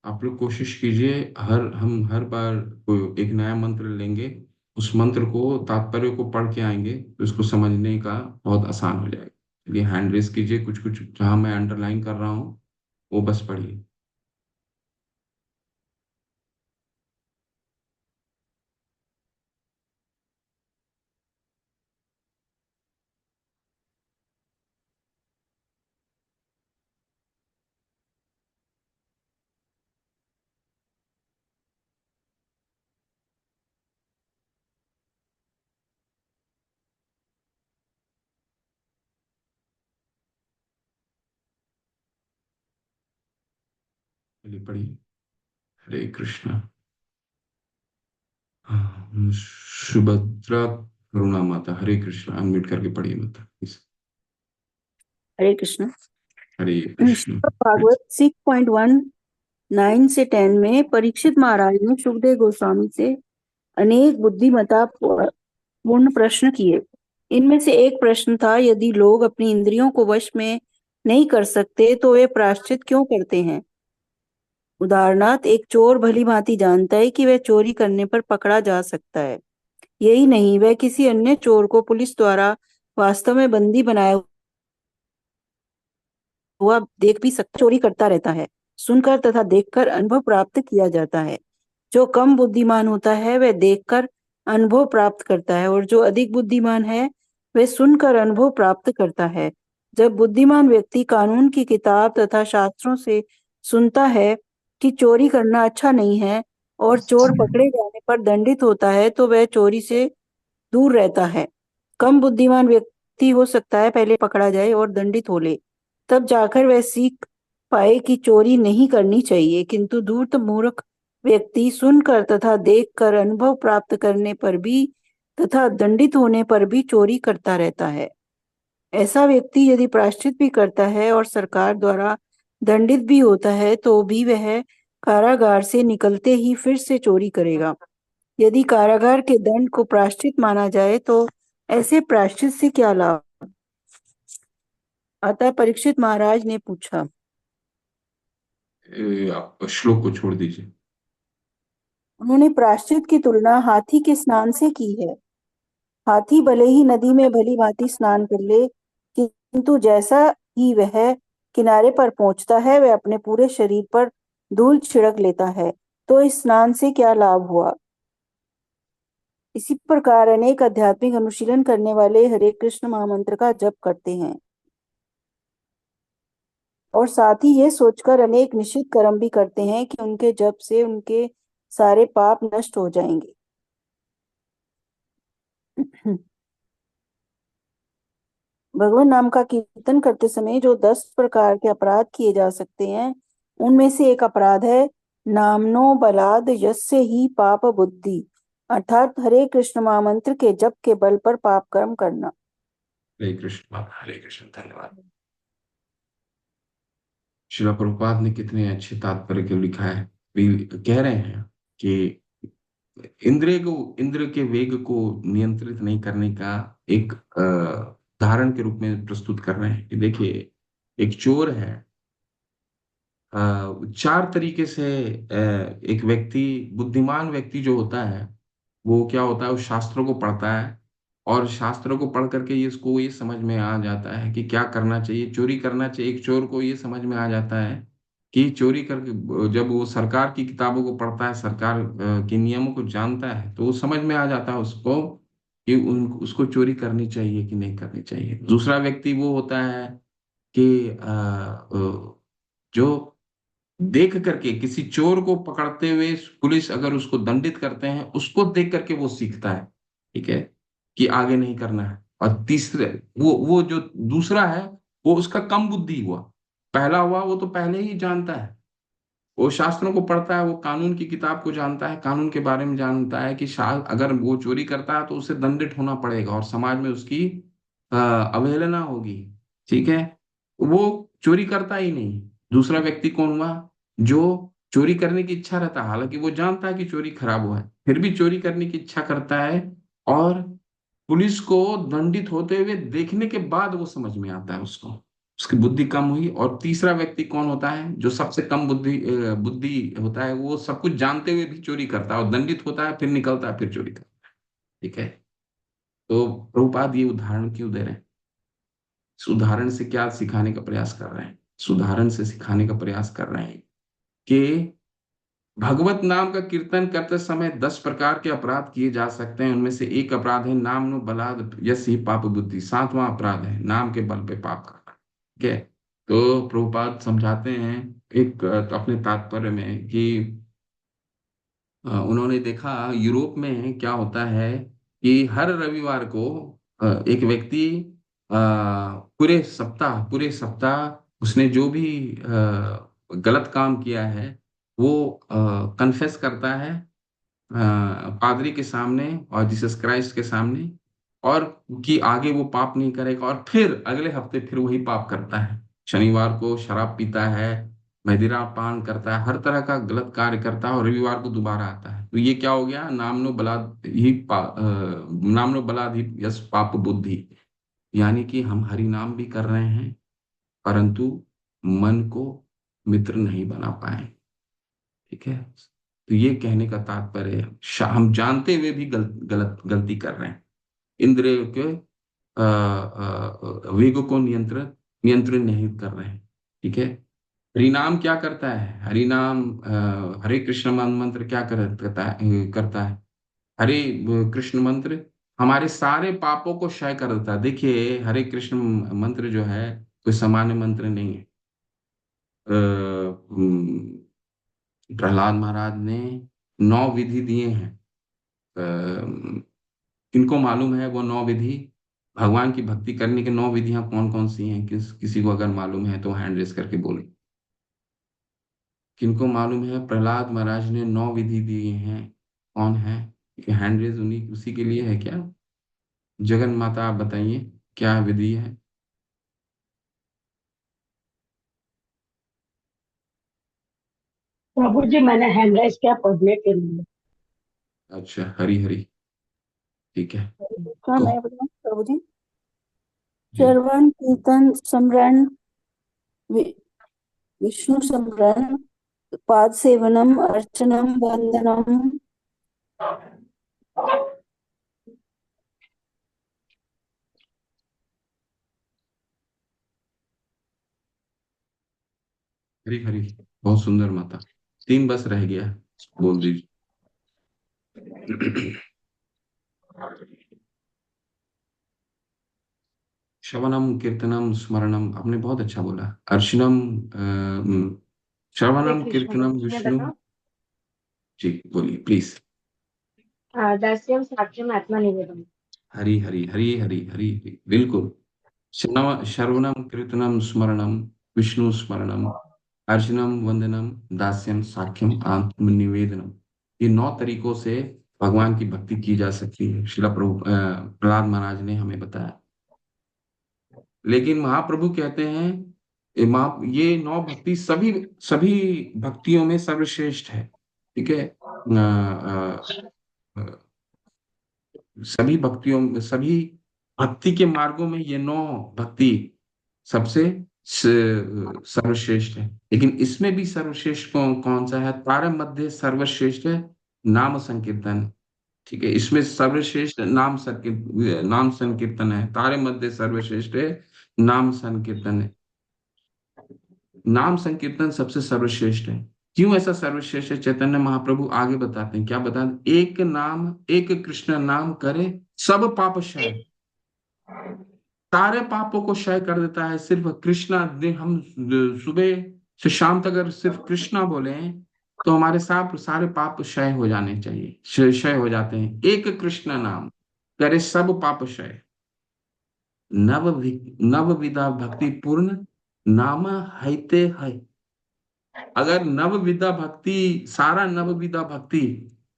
आप लोग कोशिश कीजिए, हम हर बार कोई एक नया मंत्र लेंगे, उस मंत्र को तात्पर्य को पढ़ के आएंगे, तो इसको समझने का बहुत आसान हो जाएगा। चलिए हैंड रेस कीजिए, कुछ कुछ जहां मैं अंडरलाइन कर रहा हूँ वो बस पढ़िए। चलिए पढ़िए। हरे कृष्णा। हाँ, सुभद्रा करुणा माता। हरे कृष्णा। अनम्यूट करके पढ़िए माता प्लीज। हरे कृष्ण। हरे कृष्ण। श्रीमद् भागवत 6.19 से 10 में परीक्षित महाराज ने सुखदेव गोस्वामी से अनेक बुद्धिमत्ता पूर्ण प्रश्न किए। इनमें से एक प्रश्न था, यदि लोग अपनी इंद्रियों को वश में नहीं कर सकते तो वे प्रायश्चित क्यों करते हैं। उदाहरणार्थ, एक चोर भली भांति जानता है कि वह चोरी करने पर पकड़ा जा सकता है। यही नहीं, वह किसी अन्य चोर को पुलिस द्वारा वास्तव में बंदी बनाया हुआ देख भी सकता, चोरी करता रहता है। सुनकर तथा देखकर अनुभव प्राप्त किया जाता है। जो कम बुद्धिमान होता है वह देखकर अनुभव प्राप्त करता है, और जो अधिक बुद्धिमान है वह सुनकर अनुभव प्राप्त करता है। जब बुद्धिमान व्यक्ति कानून की किताब तथा शास्त्रों से सुनता है कि चोरी करना अच्छा नहीं है और चोर पकड़े जाने पर दंडित होता है, तो वह चोरी से दूर रहता है। कम बुद्धिमान व्यक्ति हो सकता है पहले पकड़ा जाए और दंडित हो ले, तब जाकर वह सीख पाए कि चोरी नहीं करनी चाहिए, किंतु धूर्त मूर्ख व्यक्ति सुनकर तथा देखकर अनुभव प्राप्त करने पर भी तथा दंडित होने पर भी चोरी करता रहता है। ऐसा व्यक्ति यदि प्रायश्चित भी करता है और सरकार द्वारा दंडित भी होता है तो भी वह कारागार से निकलते ही फिर से चोरी करेगा। यदि कारागार के दंड को प्रायश्चित माना जाए तो ऐसे प्रायश्चित से क्या लाभ। अतः परीक्षित महाराज ने पूछा। आप श्लोक को छोड़ दीजिए। उन्होंने प्रायश्चित की तुलना हाथी के स्नान से की है। हाथी भले ही नदी में भली भांति स्नान कर ले, किंतु जैसा ही वह किनारे पर पहुंचता है वह अपने पूरे शरीर पर धूल छिड़क लेता है, तो इस स्नान से क्या लाभ हुआ। इसी प्रकार अनेक आध्यात्मिक अनुशीलन करने वाले हरे कृष्ण महामंत्र का जप करते हैं और साथ ही यह सोचकर अनेक निश्चित कर्म भी करते हैं कि उनके जप से उनके सारे पाप नष्ट हो जाएंगे। भगवान नाम का कीर्तन करते समय जो 10 प्रकार के अपराध किए जा सकते हैं, उनमें से एक अपराध है नामनो बलाद यस्य ही पाप बुद्धि, अर्थात हरे कृष्ण महामंत्र के जप के बल पर पाप कर्म करना। हरे कृष्ण माता। हरे कृष्ण। धन्यवाद। श्रील प्रभुपाद ने कितने अच्छे तात्पर्य के लिखा है। भी कह रहे हैं कि इंद्र के वेग को नियंत्रित नहीं करने का एक उदाहरण के रूप में प्रस्तुत कर रहे हैं कि देखिए, एक चोर है। चार तरीके से एक व्यक्ति, बुद्धिमान व्यक्ति जो होता है, वो क्या होता है, उस शास्त्रों को पढ़ता है और शास्त्रों को पढ़ करके ये इसको ये समझ में आ जाता है कि क्या करना चाहिए, चोरी करना चाहिए। एक चोर को ये समझ में आ जाता है कि चोरी करके, जब वो सरकार की किताबों को पढ़ता है, सरकार के नियमों को जानता है, तो वो समझ में आ जाता है उसको कि उसको चोरी करनी चाहिए कि नहीं करनी चाहिए। दूसरा व्यक्ति वो होता है कि जो देख करके किसी चोर को पकड़ते हुए पुलिस अगर उसको दंडित करते हैं, उसको देख करके वो सीखता है, ठीक है, कि आगे नहीं करना है। और तीसरे, वो जो दूसरा है, वो उसका कम बुद्धि हुआ। पहला हुआ वो तो पहले ही जानता है, वो शास्त्रों को पढ़ता है, वो कानून की किताब को जानता है, कानून के बारे में जानता है कि अगर वो चोरी करता है तो उसे दंडित होना पड़ेगा और समाज में उसकी अवहेलना होगी, ठीक है। वो चोरी करता ही नहीं। दूसरा व्यक्ति कौन हुआ, जो चोरी करने की इच्छा रहता है, हालांकि वो जानता है कि चोरी खराब हुआ है, फिर भी चोरी करने की इच्छा करता है, और पुलिस को दंडित होते हुए देखने के बाद वो समझ में आता है उसको, उसकी बुद्धि कम हुई। और तीसरा व्यक्ति कौन होता है, जो सबसे कम बुद्धि होता है, वो सब कुछ जानते हुए भी चोरी करता है और दंडित होता है, फिर निकलता है, फिर चोरी करता है, ठीक है। तो प्रभुपाद ये उदाहरण क्यों दे रहे हैं, इस उदाहरण से क्या सिखाने का प्रयास कर रहे हैं, इस उदाहरण से सिखाने का प्रयास कर रहे हैं कि भगवत नाम का कीर्तन करते समय 10 प्रकार के अपराध किए जा सकते हैं। उनमें से एक अपराध है नाम नो बलाद यस ही पाप बुद्धि। सातवां अपराध है नाम के बल पे पाप करना, ठीक है। तो प्रभुपाद समझाते हैं एक अपने तात्पर्य में कि उन्होंने देखा यूरोप में क्या होता है कि हर रविवार को एक व्यक्ति पूरे सप्ताह उसने जो भी गलत काम किया है वो कन्फेस करता है पादरी के सामने और जीसस क्राइस्ट के सामने, और कि आगे वो पाप नहीं करेगा, और फिर अगले हफ्ते फिर वही पाप करता है। शनिवार को शराब पीता है, मदिरा पान करता है, हर तरह का गलत कार्य करता है, और रविवार को दोबारा आता है। तो ये क्या हो गया? नामनो बलाद ही यस पाप बुद्धि। यानी कि हम हरि नाम भी कर रहे हैं, परंतु मन को मित्र नहीं बना पाए। ठीक है। तो ये कहने का तात्पर्य है, हम जानते हुए भी गलती कर रहे हैं। इंद्रियों के वेगों को नियंत्रण नहीं कर रहे हैं। ठीक है। हरिनाम क्या करता है? हरिनाम हरे कृष्ण मंत्र क्या करता है? हरे कृष्ण मंत्र हमारे सारे पापों को क्षय कर देता है। देखिए, हरे कृष्ण मंत्र जो है कोई सामान्य मंत्र नहीं है। प्रहलाद महाराज ने 9 विधि दिए हैं। किनको मालूम है वो 9 विधि? भगवान की भक्ति करने की 9 विधियां कौन कौन सी हैं? किसी को अगर मालूम है तो हैंड रेस करके बोले। किनको मालूम है प्रहलाद महाराज ने 9 विधि दिए हैं? कौन है? हैंड रेस उन्हीं उसी के लिए है क्या? जगन माता, आप बताइए क्या विधि है? प्रभु जी, मैंने हैंड राइज किया पढ़ने के लिए। अच्छा, हरी हरी। ठीक है। क्या कहो मैं बताऊं प्रभु जी? जी। श्रवण कीर्तन स्मरण, वि- विष्णु स्मरण, पाद सेवनम, अर्चनम, वंदनम। हरी हरी। बहुत सुंदर माता। 3 बस रह गया, बोल दीजिए। श्रवणम कीर्तनम स्मरणम, आपने बहुत अच्छा बोला। अर्चनम, हरे श्रवणम कृष्ण कीर्तनम मैं विष्णु। बताऊं? जी बोलिए प्लीज। दास्यम साक्ष्यम आत्मा निवेदन। हरी हरी हरी हरी हरी हरी, बिल्कुल। श्रवणम कीर्तनम स्मरणम विष्णु स्मरणम, अर्चनम वंदनम दास्यम साख्यम आत्मनिवेदनम। ये 9 तरीकों से भगवान की भक्ति की जा सकती है, प्रहलाद महाराज ने हमें बताया। लेकिन महाप्रभु कहते हैं ये 9 भक्ति सभी सभी भक्तियों में सर्वश्रेष्ठ है। ठीक है। सभी भक्ति के मार्गों में ये 9 भक्ति सबसे सर्वश्रेष्ठ है। लेकिन इसमें भी सर्वश्रेष्ठ कौन सा है? तारक मध्य सर्वश्रेष्ठ है नाम संकीर्तन। ठीक है, इसमें सर्वश्रेष्ठ नाम संकीर्तन है। तारे मध्य सर्वश्रेष्ठ है नाम संकीर्तन है। नाम संकीर्तन सबसे सर्वश्रेष्ठ है। क्यों ऐसा सर्वश्रेष्ठ है? चैतन्य महाप्रभु आगे बताते हैं। क्या बताते हैं? एक नाम, एक कृष्ण नाम करे सब पाप क्षय। सारे पापों को क्षय कर देता है सिर्फ कृष्णा। हम सुबह से शाम तक अगर सिर्फ कृष्णा बोले तो हमारे साथ सारे पाप क्षय हो जाने चाहिए, क्षय हो जाते हैं। एक कृष्ण नाम करे सब पाप क्षय। नव विधा भक्ति पूर्ण नाम हैते है। अगर नव विधा भक्ति, सारा नव विधा भक्ति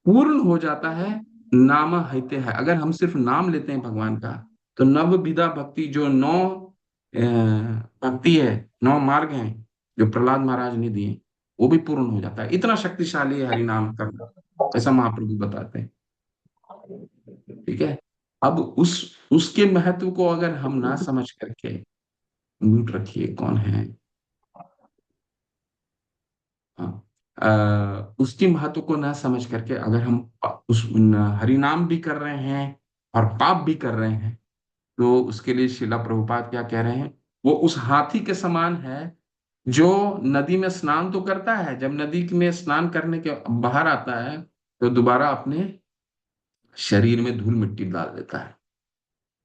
पूर्ण हो जाता है, नाम हैते है। अगर हम सिर्फ नाम लेते हैं भगवान का, तो नव विधा भक्ति जो 9 भक्ति है, 9 मार्ग हैं जो प्रहलाद महाराज ने दिए, वो भी पूर्ण हो जाता है। इतना शक्तिशाली है हरि नाम करना, ऐसा महाप्रभु बताते हैं। ठीक है। अब उसके महत्व को अगर हम ना समझ करके, म्यूट रखिए, कौन है? हाँ। उसकी महत्व को ना समझ करके अगर हम उस हरि नाम भी कर रहे हैं और पाप भी कर रहे हैं, तो उसके लिए शिला प्रभुपाद क्या कह रहे हैं? वो उस हाथी के समान है जो नदी में स्नान तो करता है, जब नदी में स्नान करने के बाहर आता है तो दोबारा अपने शरीर में धूल मिट्टी डाल देता है।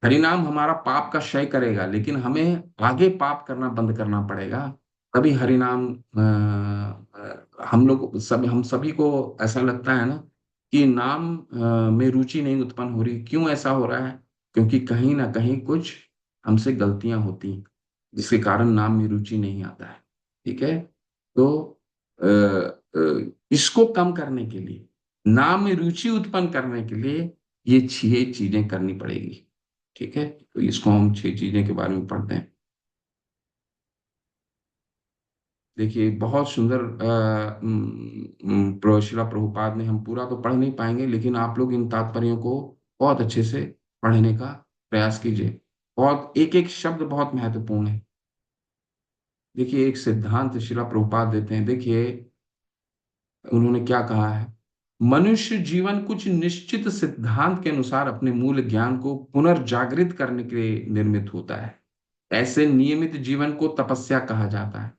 हरिनाम हमारा पाप का क्षय करेगा, लेकिन हमें आगे पाप करना बंद करना पड़ेगा। तभी हरिनाम हम सभी को ऐसा लगता है ना कि नाम में रुचि नहीं उत्पन्न हो रही। क्यों ऐसा हो रहा है? क्योंकि कहीं ना कहीं कुछ हमसे गलतियां होती हैं, जिसके कारण नाम में रुचि नहीं आता है। ठीक है। तो इसको कम करने के लिए, नाम में रुचि उत्पन्न करने के लिए ये 6 चीजें करनी पड़ेगी। ठीक है, तो इसको हम 6 चीजें के बारे में पढ़ते हैं। देखिए बहुत सुंदर शिला प्रभुपाद ने, हम पूरा तो पढ़ नहीं पाएंगे, लेकिन आप लोग इन तात्पर्यों को बहुत अच्छे से पढ़ने का प्रयास कीजिए। बहुत एक एक शब्द बहुत महत्वपूर्ण है। देखिए एक सिद्धांत शिला प्रभुपाद देते हैं। देखिए उन्होंने क्या कहा है, मनुष्य जीवन कुछ निश्चित सिद्धांत के अनुसार अपने मूल ज्ञान को पुनर्जागृत करने के लिए निर्मित होता है। ऐसे नियमित जीवन को तपस्या कहा जाता है।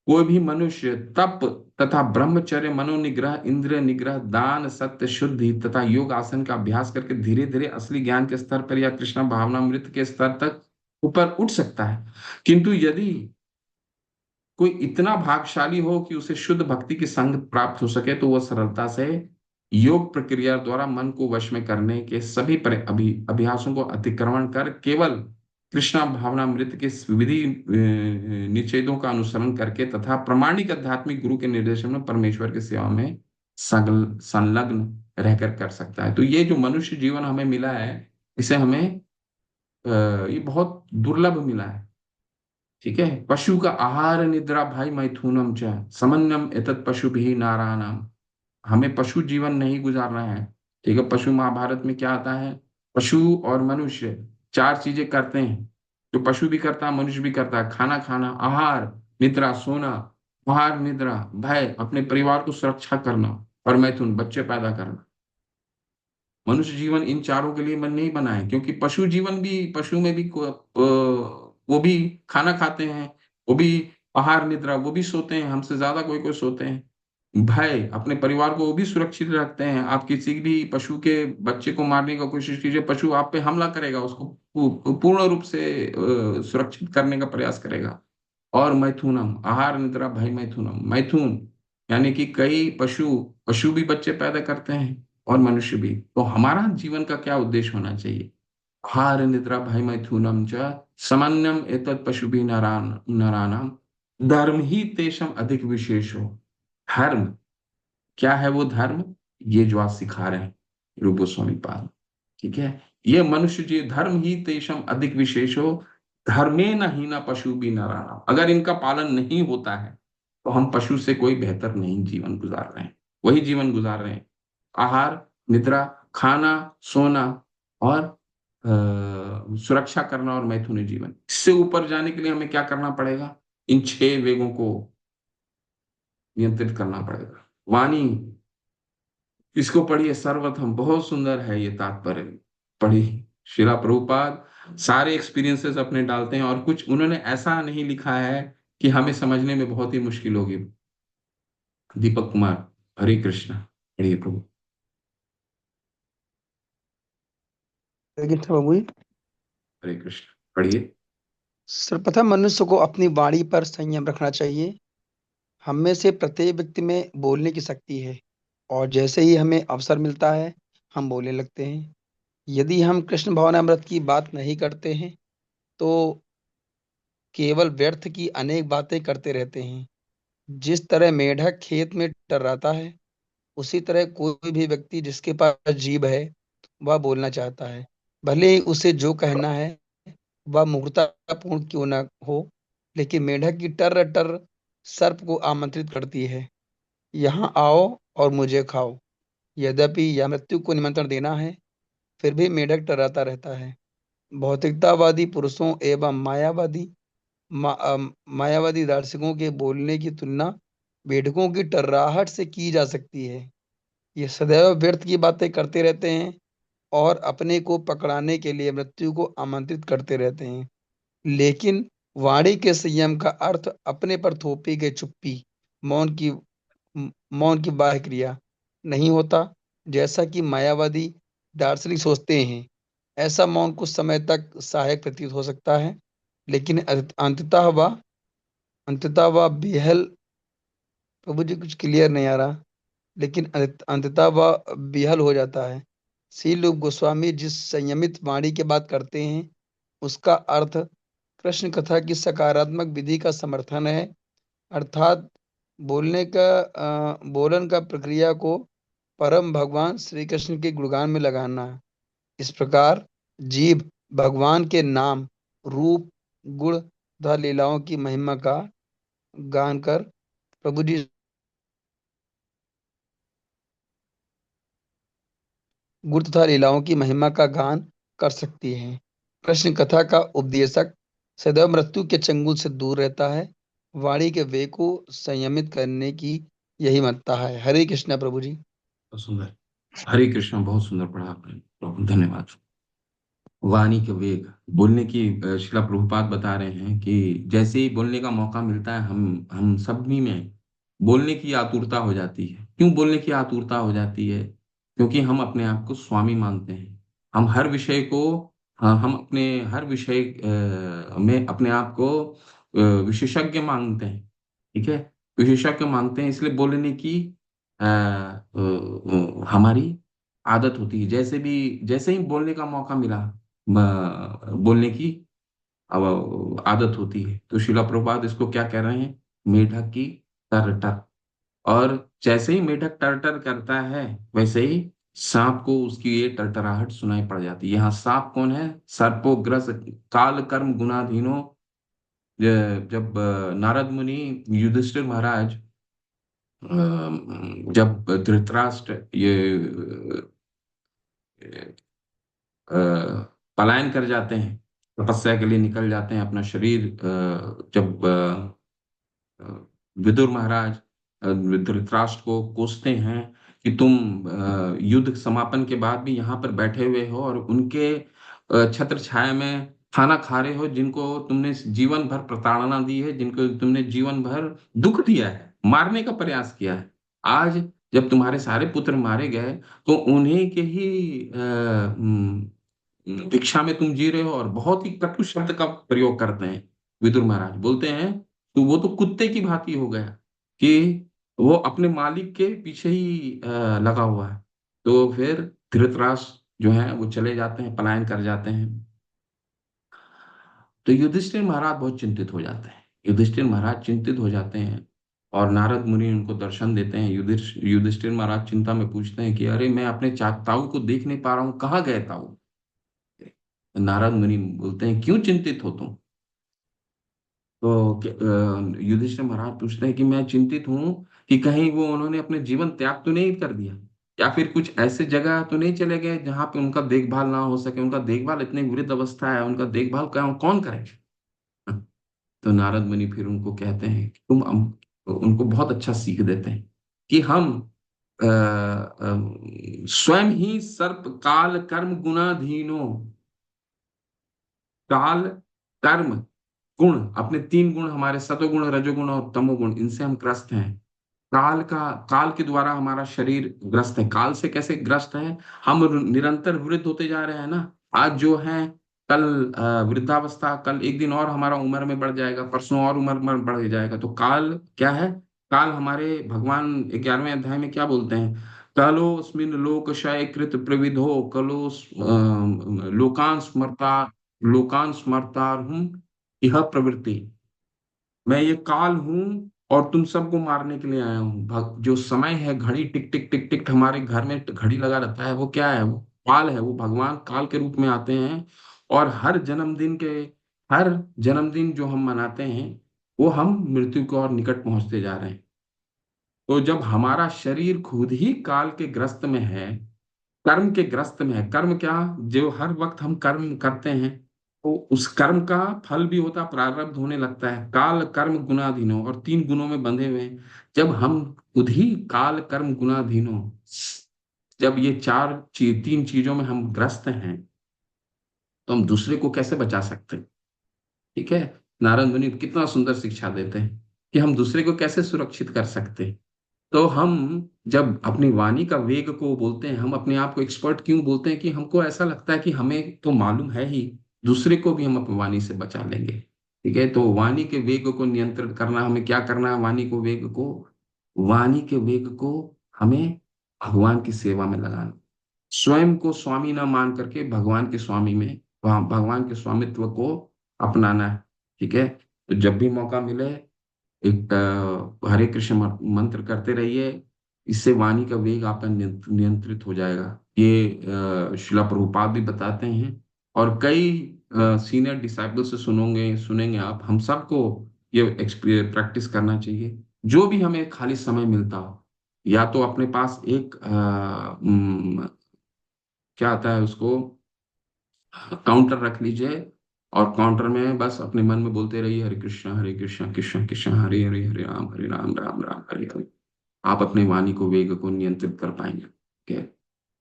कोई भी मनुष्य तप तथा ब्रह्मचर्य, मनोनिग्रह, इंद्रिय निग्रह, दान, सत्य, शुद्धि तथा योग आसन का अभ्यास करके धीरे धीरे असली ज्ञान के स्तर पर या कृष्ण भावनामृत के स्तर तक ऊपर उठ सकता है। किंतु यदि कोई इतना भाग्यशाली हो कि उसे शुद्ध भक्ति की संग प्राप्त हो सके, तो वह सरलता से योग प्रक्रिया द्वारा मन को वश में करने के सभी अभ्यासों को अतिक्रमण कर केवल कृष्णा भावनामृत के विधि निषेधों का अनुसरण करके तथा प्रामाणिक आध्यात्मिक गुरु के निर्देशन में परमेश्वर की सेवा में संलग्न रहकर कर सकता है। तो ये जो मनुष्य जीवन हमें मिला है, इसे हमें ये बहुत दुर्लभ मिला है। ठीक है, पशु का आहार निद्रा भाई मैथुनम च समन्वयम एतत् पशु भी नारायणम। हमें पशु जीवन नहीं गुजारना है। ठीक है, पशु महाभारत में क्या आता है, पशु और मनुष्य 4 चीजें करते हैं, जो पशु भी करता है मनुष्य भी करता है। खाना खाना, आहार निद्रा सोना, आहार निद्रा भय अपने परिवार को सुरक्षा करना, और मैथुन बच्चे पैदा करना। मनुष्य जीवन इन चारों के लिए मन नहीं बना है, क्योंकि पशु जीवन भी, पशु में भी वो भी खाना खाते हैं, वो भी आहार निद्रा, वो भी सोते हैं, हमसे ज्यादा कोई कोई सोते हैं। भय अपने परिवार को वो भी सुरक्षित रखते हैं। आप किसी भी पशु के बच्चे को मारने का कोशिश कीजिए, पशु आप पे हमला करेगा, उसको पूर्ण रूप से सुरक्षित करने का प्रयास करेगा। और मैथुनम आहार निद्रा भय मैथुनम, मैथुन यानी कि कई पशु पशु भी बच्चे पैदा करते हैं और मनुष्य भी। तो हमारा जीवन का क्या उद्देश्य होना चाहिए, आहार निद्रा भय मैथुनम च समन्वयम एतत् पशु भी नरानाम धर्म ही तेषम अधिक विशेष हो। धर्म क्या है, वो धर्म ये जो आप सिखा रहे हैं रूप गोस्वामी पाद। ठीक है, ये मनुष्य जी धर्म ही तेषम अधिक विशेष हो, धर्मे न ही न पशु भी नारायण। अगर इनका पालन नहीं होता है तो हम पशु से कोई बेहतर नहीं जीवन गुजार रहे हैं, वही जीवन गुजार रहे हैं। आहार निद्रा, खाना सोना और सुरक्षा करना और मैथुन जीवन। इससे ऊपर जाने के लिए हमें क्या करना पड़ेगा, इन 6 वेगों को नियंत्रित करना पड़ेगा। वाणी इसको पढ़िए, सर्वप्रथम बहुत सुंदर है ये तात्पर्य, पढ़िए। शिला प्रभुपाद सारे एक्सपीरियंसेस अपने डालते हैं, और कुछ उन्होंने ऐसा नहीं लिखा है कि हमें समझने में बहुत ही मुश्किल होगी। दीपक कुमार, हरे कृष्णा, पढ़िए प्रभु। लेकिन प्रभु जी, हरे कृष्ण, पढ़िए। सर्वप्रथम मनुष्य को अपनी वाणी पर संयम रखना चाहिए। हम में से प्रत्येक व्यक्ति में बोलने की शक्ति है, और जैसे ही हमें अवसर मिलता है हम बोलने लगते हैं। यदि हम कृष्ण भावनामृत की बात नहीं करते हैं तो केवल व्यर्थ की अनेक बातें करते रहते हैं। जिस तरह मेढक खेत में टर्राता है, उसी तरह कोई भी व्यक्ति जिसके पास जीभ है वह बोलना चाहता है, भले ही उसे जो कहना है वह मूर्खतापूर्ण क्यों न हो। लेकिन मेढक की टर टर सर्प को आमंत्रित करती है, यहाँ आओ और मुझे खाओ। यद्यपि यह मृत्यु को निमंत्रण देना है, फिर भी मेढक टर्राता रहता है। भौतिकतावादी पुरुषों एवं मायावादी दार्शनिकों के बोलने की तुलना मेढकों की टर्राहट से की जा सकती है। ये सदैव व्यर्थ की बातें करते रहते हैं और अपने को पकड़ाने के लिए मृत्यु को आमंत्रित करते रहते हैं। लेकिन वाणी के संयम का अर्थ अपने पर थोपी गई चुप्पी, मौन की मौन की बाह्य क्रिया नहीं होता, जैसा कि मायावादी दार्शनिक सोचते हैं। ऐसा मौन कुछ समय तक सहायक प्रतीत हो सकता है, लेकिन अंततः वह बेहल, प्रभु जी कुछ क्लियर नहीं आ रहा, लेकिन अंततः वह बेहल हो जाता है। श्री रूप गोस्वामी जिस संयमित वाणी की बात करते हैं उसका अर्थ कृष्ण कथा की सकारात्मक विधि का समर्थन है, अर्थात बोलन का प्रक्रिया को परम भगवान श्री कृष्ण के गुणगान में लगाना है। इस प्रकार जीभ भगवान के नाम, रूप, गुण तथा लीलाओं की महिमा का गान कर प्रभु जी गुण तथा लीलाओं की महिमा का गान कर सकती है। कृष्ण कथा का उपदेशक सदैव मृत्यु के चंगुल से दूर रहता है। वाणी के वेग को संयमित करने की यही महत्ता है। हरे कृष्णा प्रभु जी। बहुत सुंदर। हरे कृष्ण, बहुत सुंदर पढ़ा आपने प्रभु, धन्यवाद। वाणी के वेग, बोलने की शिला प्रभुपाद बता रहे हैं कि जैसे ही बोलने का मौका मिलता है, हम सभी में बोलने की आतुरता हो जाती है। क्यों बोलने की आतुरता हो जाती है? क्योंकि हम अपने आप को स्वामी मानते हैं। हम हर विषय को, हाँ, हम अपने हर विषय में अपने आप को विशेषज्ञ मानते हैं। ठीक है, विशेषज्ञ मानते हैं, इसलिए बोलने की हमारी आदत होती है। जैसे ही बोलने का मौका मिला, बोलने की अब आदत होती है। तो शिला प्रभुपाद इसको क्या कह रहे हैं? मेढक की टरटर। और जैसे ही मेढक टरटर करता है, वैसे ही सांप को उसकी ये टरटराहट सुनाई पड़ जाती है। यहाँ सांप कौन है? सर्पोग्रस काल कर्म गुणाधीनो। जब नारद मुनि, युधिष्ठिर महाराज, जब धृतराष्ट्र ये अ, पलायन कर जाते हैं, तपस्या के लिए निकल जाते हैं, अपना शरीर जब विदुर महाराज धृतराष्ट्र को कोसते हैं कि तुम युद्ध समापन के बाद भी यहाँ पर बैठे हुए हो और उनके छत्र छाया में खाना खा रहे हो, जिनको तुमने जीवन भर प्रताड़ना दी है, जिनको तुमने जीवन भर दुख दिया है, मारने का प्रयास किया है। आज जब तुम्हारे सारे पुत्र मारे गए, तो उन्हीं के ही भिक्षा में तुम जी रहे हो, और बहुत ही कटु शब्द का प्रयोग करते हैं। विदुर महाराज बोलते हैं, तो वो तो कुत्ते की भांति हो गया कि वो अपने मालिक के पीछे ही लगा हुआ है। तो फिर धृतराष्ट्र जो है वो चले जाते हैं, पलायन कर जाते हैं। तो युधिष्ठिर महाराज बहुत चिंतित हो जाते हैं। युधिष्ठिर महाराज चिंतित हो जाते हैं और नारद मुनि उनको दर्शन देते हैं। युधिष्ठिर महाराज चिंता में पूछते हैं कि अरे, मैं अपने ताऊ को देख नहीं पा रहा हूँ, कहाँ गए ताऊ? नारद मुनि बोलते हैं, क्यों चिंतित हो तुम? तो युधिष्ठिर महाराज पूछते हैं कि मैं चिंतित हूं कि कहीं वो उन्होंने अपने जीवन त्याग तो नहीं कर दिया, या फिर कुछ ऐसे जगह तो नहीं चले गए जहां पे उनका देखभाल ना हो सके। उनका देखभाल, इतनी वृद्ध अवस्था है, उनका देखभाल कौन करेगा? तो नारद मुनि फिर उनको कहते हैं कि उनको बहुत अच्छा सीख देते हैं कि हम स्वयं ही सर्प काल कर्म गुणाधीनो। काल, कर्म, गुण, अपने तीन गुण, हमारे सतोगुण, रजोगुण और तमोगुण, इनसे हम ग्रस्त हैं। काल के द्वारा हमारा शरीर ग्रस्त है। काल से कैसे ग्रस्त है? हम निरंतर वृद्ध होते जा रहे हैं ना। आज जो है, कल वृद्धावस्था, कल एक दिन और हमारा उम्र में बढ़ जाएगा, परसों और उम्र में बढ़ जाएगा। तो काल क्या है? काल हमारे भगवान 11वें अध्याय में क्या बोलते हैं? कलोस्मिन लोकशय कृत प्रविधो कलो लोकान स्मर्तारहुम यह प्रवृत्ति। मैं ये काल हूं और तुम सबको मारने के लिए आया हूँ। जो समय है, घड़ी टिक टिक टिक टिक हमारे घर में घड़ी लगा रहता है, वो क्या है? वो काल है। वो भगवान काल के रूप में आते हैं, और हर जन्मदिन जो हम मनाते हैं, वो हम मृत्यु को और निकट पहुंचते जा रहे हैं। तो जब हमारा शरीर खुद ही काल के ग्रस्त में है, कर्म के ग्रस्त में है, कर्म क्या, जो हर वक्त हम कर्म करते हैं, तो उस कर्म का फल भी होता, प्रारब्ध होने लगता है। काल कर्म गुणाधीनो, और तीन गुणों में बंधे हुए हैं। जब हम खुद ही काल कर्म गुणाधीनो, जब ये तीन चीजों में हम ग्रस्त हैं, तो हम दूसरे को कैसे बचा सकते हैं? ठीक है, नारद मुनि कितना सुंदर शिक्षा देते हैं कि हम दूसरे को कैसे सुरक्षित कर सकते हैं। तो हम जब अपनी वाणी का वेग को बोलते हैं, हम अपने आप को एक्सपर्ट क्यों बोलते हैं? कि हमको ऐसा लगता है कि हमें तो मालूम है ही, दूसरे को भी हम अपनी वाणी से बचा लेंगे। ठीक है, तो वाणी के वेग को नियंत्रित करना, हमें क्या करना है? वाणी के वेग को हमें भगवान की सेवा में लगाना। स्वयं को स्वामी ना मान करके भगवान के स्वामी में, भगवान के स्वामित्व को अपनाना है। ठीक है, तो जब भी मौका मिले, एक हरे कृष्ण मंत्र करते रहिए। इससे वाणी का वेग आपका नियंत्रित हो जाएगा। ये शिला प्रभुपाद भी बताते हैं, और कई सीनियर डिसाइपल से सुनेंगे आप। हम सबको ये प्रैक्टिस करना चाहिए। जो भी हमें खाली समय मिलता हो, या तो अपने पास एक क्या आता है उसको, काउंटर रख लीजिए, और काउंटर में बस अपने मन में बोलते रहिए, हरे कृष्णा कृष्ण कृष्ण हरे हरे, हरे राम राम राम हरे हरे। आप अपने वाणी को वेग को नियंत्रित कर पाएंगे। ठीक है।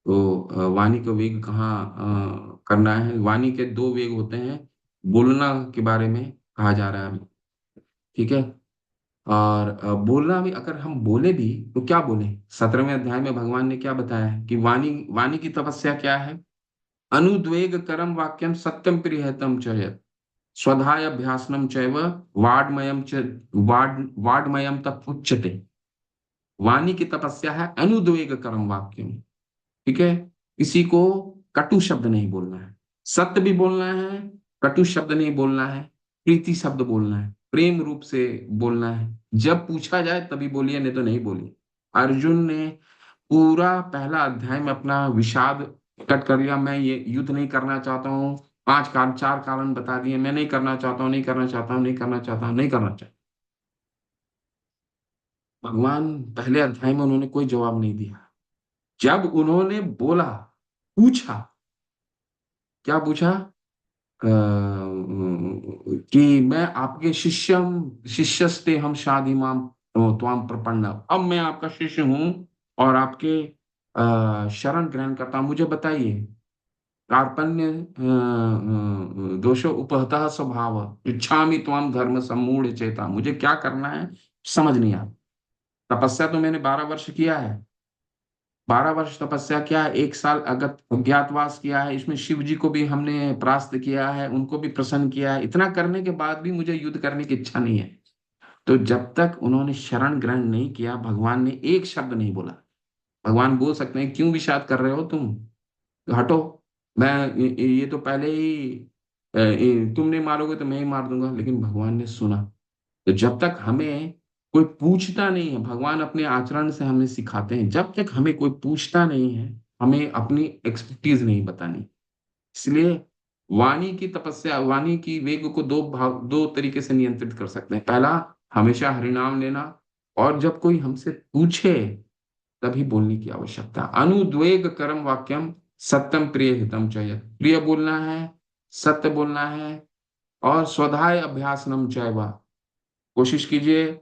तो वाणी का वेग कहाँ करना है? वाणी के दो वेग होते हैं, बोलना के बारे में कहा जा रहा है अभी। ठीक है। और बोलना भी, अगर हम बोले भी तो क्या बोले? 17वें अध्याय में भगवान ने क्या बताया है कि वाणी वाणी की तपस्या क्या है? अनुद्वेग करम वाक्यम सत्यम प्रियतम च यत् स्वधाय अभ्यासनम चैव वाड्मयम च वाड्मयम तपुच्यते। वाणी की तपस्या है अनुद्वेग करम वाक्यम। ठीक है। किसी को कटु शब्द नहीं बोलना है, सत्य भी बोलना है, कटु शब्द नहीं बोलना है, प्रीति शब्द बोलना है, प्रेम रूप से बोलना है। जब पूछा जाए तभी बोलिए, नहीं तो नहीं बोलिए। अर्जुन ने पूरा पहला अध्याय में अपना विषाद प्रकट कर लिया। मैं ये युद्ध नहीं करना चाहता हूँ, पांच कारण, चार कारण बता दिए, मैं नहीं करना चाहता हूँ, नहीं करना चाहता हूँ, नहीं करना चाहता हूँ, नहीं करना चाहता। भगवान पहले अध्याय में उन्होंने कोई जवाब नहीं दिया। जब उन्होंने बोला, पूछा, क्या पूछा? कि मैं आपके शिष्यस्ते हम शादी माम त्वाम प्रपन्न, अब मैं आपका शिष्य हूं और आपके शरण ग्रहण करता हूं। मुझे बताइए, कार्पण्य दोषो उपहतः स्वभाव इच्छामि त्वाम धर्म सम्मूढ़ चेता। मुझे क्या करना है समझ नहीं आता। तपस्या तो मैंने 12 वर्ष किया है, 12 वर्ष तपस्या किया है, 1 साल अज्ञातवास किया है, इसमें शिव जी को भी हमने परास्त किया है, उनको भी प्रसन्न किया है। इतना करने के बाद भी मुझे युद्ध करने की इच्छा नहीं है। तो जब तक उन्होंने शरण ग्रहण नहीं किया, भगवान ने एक शब्द नहीं बोला। भगवान बोल सकते हैं, क्यों विषाद कर रहे हो तुम, हटो, मैं ये तो पहले ही तुम नहीं मारोगे तो मैं ही मार दूंगा। लेकिन भगवान ने सुना। तो जब तक हमें कोई पूछता नहीं है, भगवान अपने आचरण से हमें सिखाते हैं, जब तक हमें कोई पूछता नहीं है, हमें अपनी एक्सपर्टीज नहीं बतानी। इसलिए वाणी की तपस्या, वाणी की वेग को दो तरीके से नियंत्रित कर सकते हैं। पहला, हमेशा हरिनाम लेना, और जब कोई हमसे पूछे तभी बोलने की आवश्यकता। अनुद्वेग करम वाक्यम सत्यम प्रिय हितम चाहिए। प्रिय बोलना है, सत्य बोलना है, और स्वधाय अभ्यासनम चैवा। कोशिश कीजिए,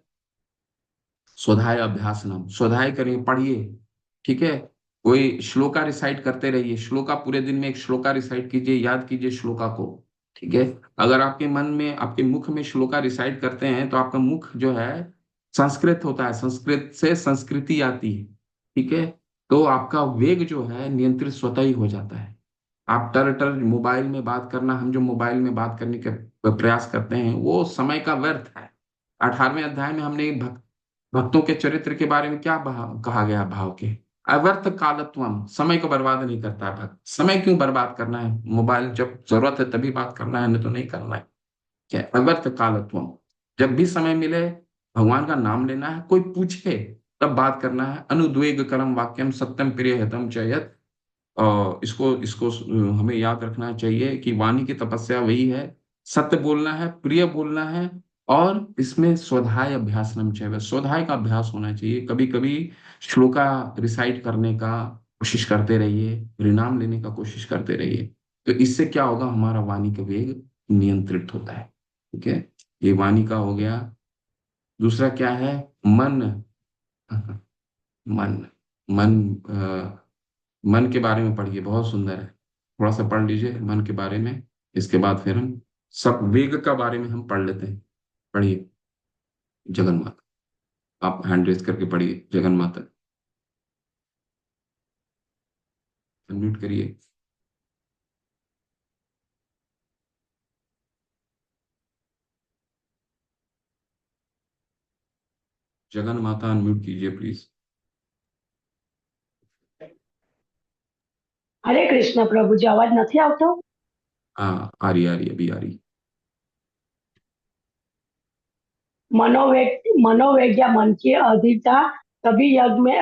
स्वधाय अभ्यासनम, स्वधाय करिए, पढ़िए। ठीक है। कोई श्लोका रिसाइट करते रहिए, श्लोका पूरे दिन में एक श्लोका रिसाइट कीजिए, याद कीजिए श्लोका को। ठीक है। अगर आपके मन में, आपके मुख में श्लोका रिसाइट करते हैं तो आपका मुख जो है संस्कृत होता है, संस्कृत से संस्कृति आती है। ठीक है। तो आपका वेग जो है नियंत्रित स्वतः ही हो जाता है। आप टर टर मोबाइल में बात करना, हम जो मोबाइल में बात करने का प्रयास करते हैं, वो समय का व्यर्थ है। 18वें अध्याय में हमने भक्तों के चरित्र के बारे में क्या कहा गया? भाव के अव्यर्थ कालत्वम, समय को बर्बाद नहीं करता है भक्त। समय क्यों बर्बाद करना है? मोबाइल जब जरूरत है तभी बात करना है, नहीं तो नहीं करना है। क्या अव्यर्थ कालत्वम, जब भी समय मिले भगवान का नाम लेना है। कोई पूछे तब बात करना है। अनुद्वेग करम वाक्यम सत्यम प्रिय हितम चयत। इसको इसको हमें याद रखना चाहिए कि वाणी की तपस्या वही है, सत्य बोलना है, प्रिय बोलना है, और इसमें स्वधाय अभ्यासनम चाहिए, स्वधाय का अभ्यास होना चाहिए। कभी कभी श्लोका रिसाइट करने का कोशिश करते रहिए, परिणाम लेने का कोशिश करते रहिए। तो इससे क्या होगा? हमारा वाणी का वेग नियंत्रित होता है। ठीक है। ये वाणी का हो गया। दूसरा क्या है? मन। मन, मन मन के बारे में पढ़िए, बहुत सुंदर है। थोड़ा सा पढ़ लीजिए मन के बारे में। इसके बाद फिर हम सब वेग का बारे में हम पढ़ लेते हैं। पढ़िए जगन माता। आप हैंड रेज करके पढ़िए जगन माता। अनम्यूट करिए। जगन माता अनम्यूट कीजिए प्लीज। हरे कृष्ण प्रभुजी, अवाज નથી આવતો? हाँ, आ रही, आ रही, अभी आ रही। मनोवेग या मन की अधीरता तभी यज्ञ में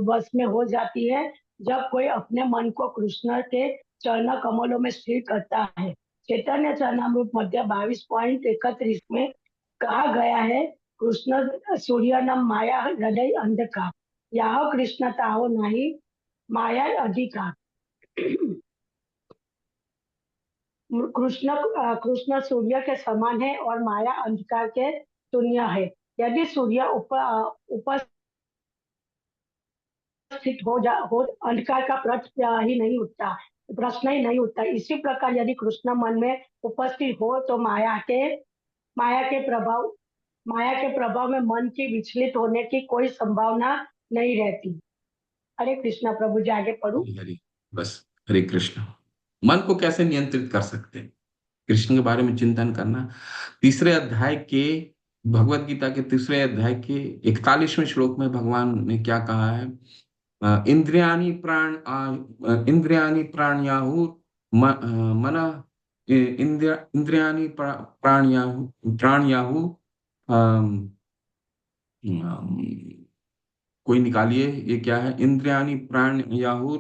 वश में हो जाती है जब कोई अपने मन को कृष्ण के चरण कमलों में स्थिर करता है। चैतन्य चरणामृत मध्य 22.31 में कहा गया है, कृष्ण सूर्य न माया हृदय अंधकार, यह कृष्ण ताहो नहीं माया अधिकार। कृष्ण सूर्य के समान है और माया अंधकार के शून्य है। यदि सूर्य उपस्थित हो अंधकार का प्रश्न ही नहीं उठता। इसी प्रकार यदि कृष्ण मन में उपस्थित हो तो माया के प्रभाव में मन की विचलित होने की कोई संभावना नहीं रहती। हरे कृष्णा। प्रभु जी आगे पढ़ू। हरे बस हरे कृष्ण। मन को कैसे नियंत्रित कर सकते हैं, कृष्ण के बारे में चिंतन करना। तीसरे अध्याय के भगवत गीता के तीसरे अध्याय के 41वें श्लोक में भगवान ने क्या कहा है? इंद्रियाणि प्राणयाहुर मन इंद्रियाणि प्राणयाहु कोई निकालिए, ये क्या है? इंद्रियाणि प्राणयाहुर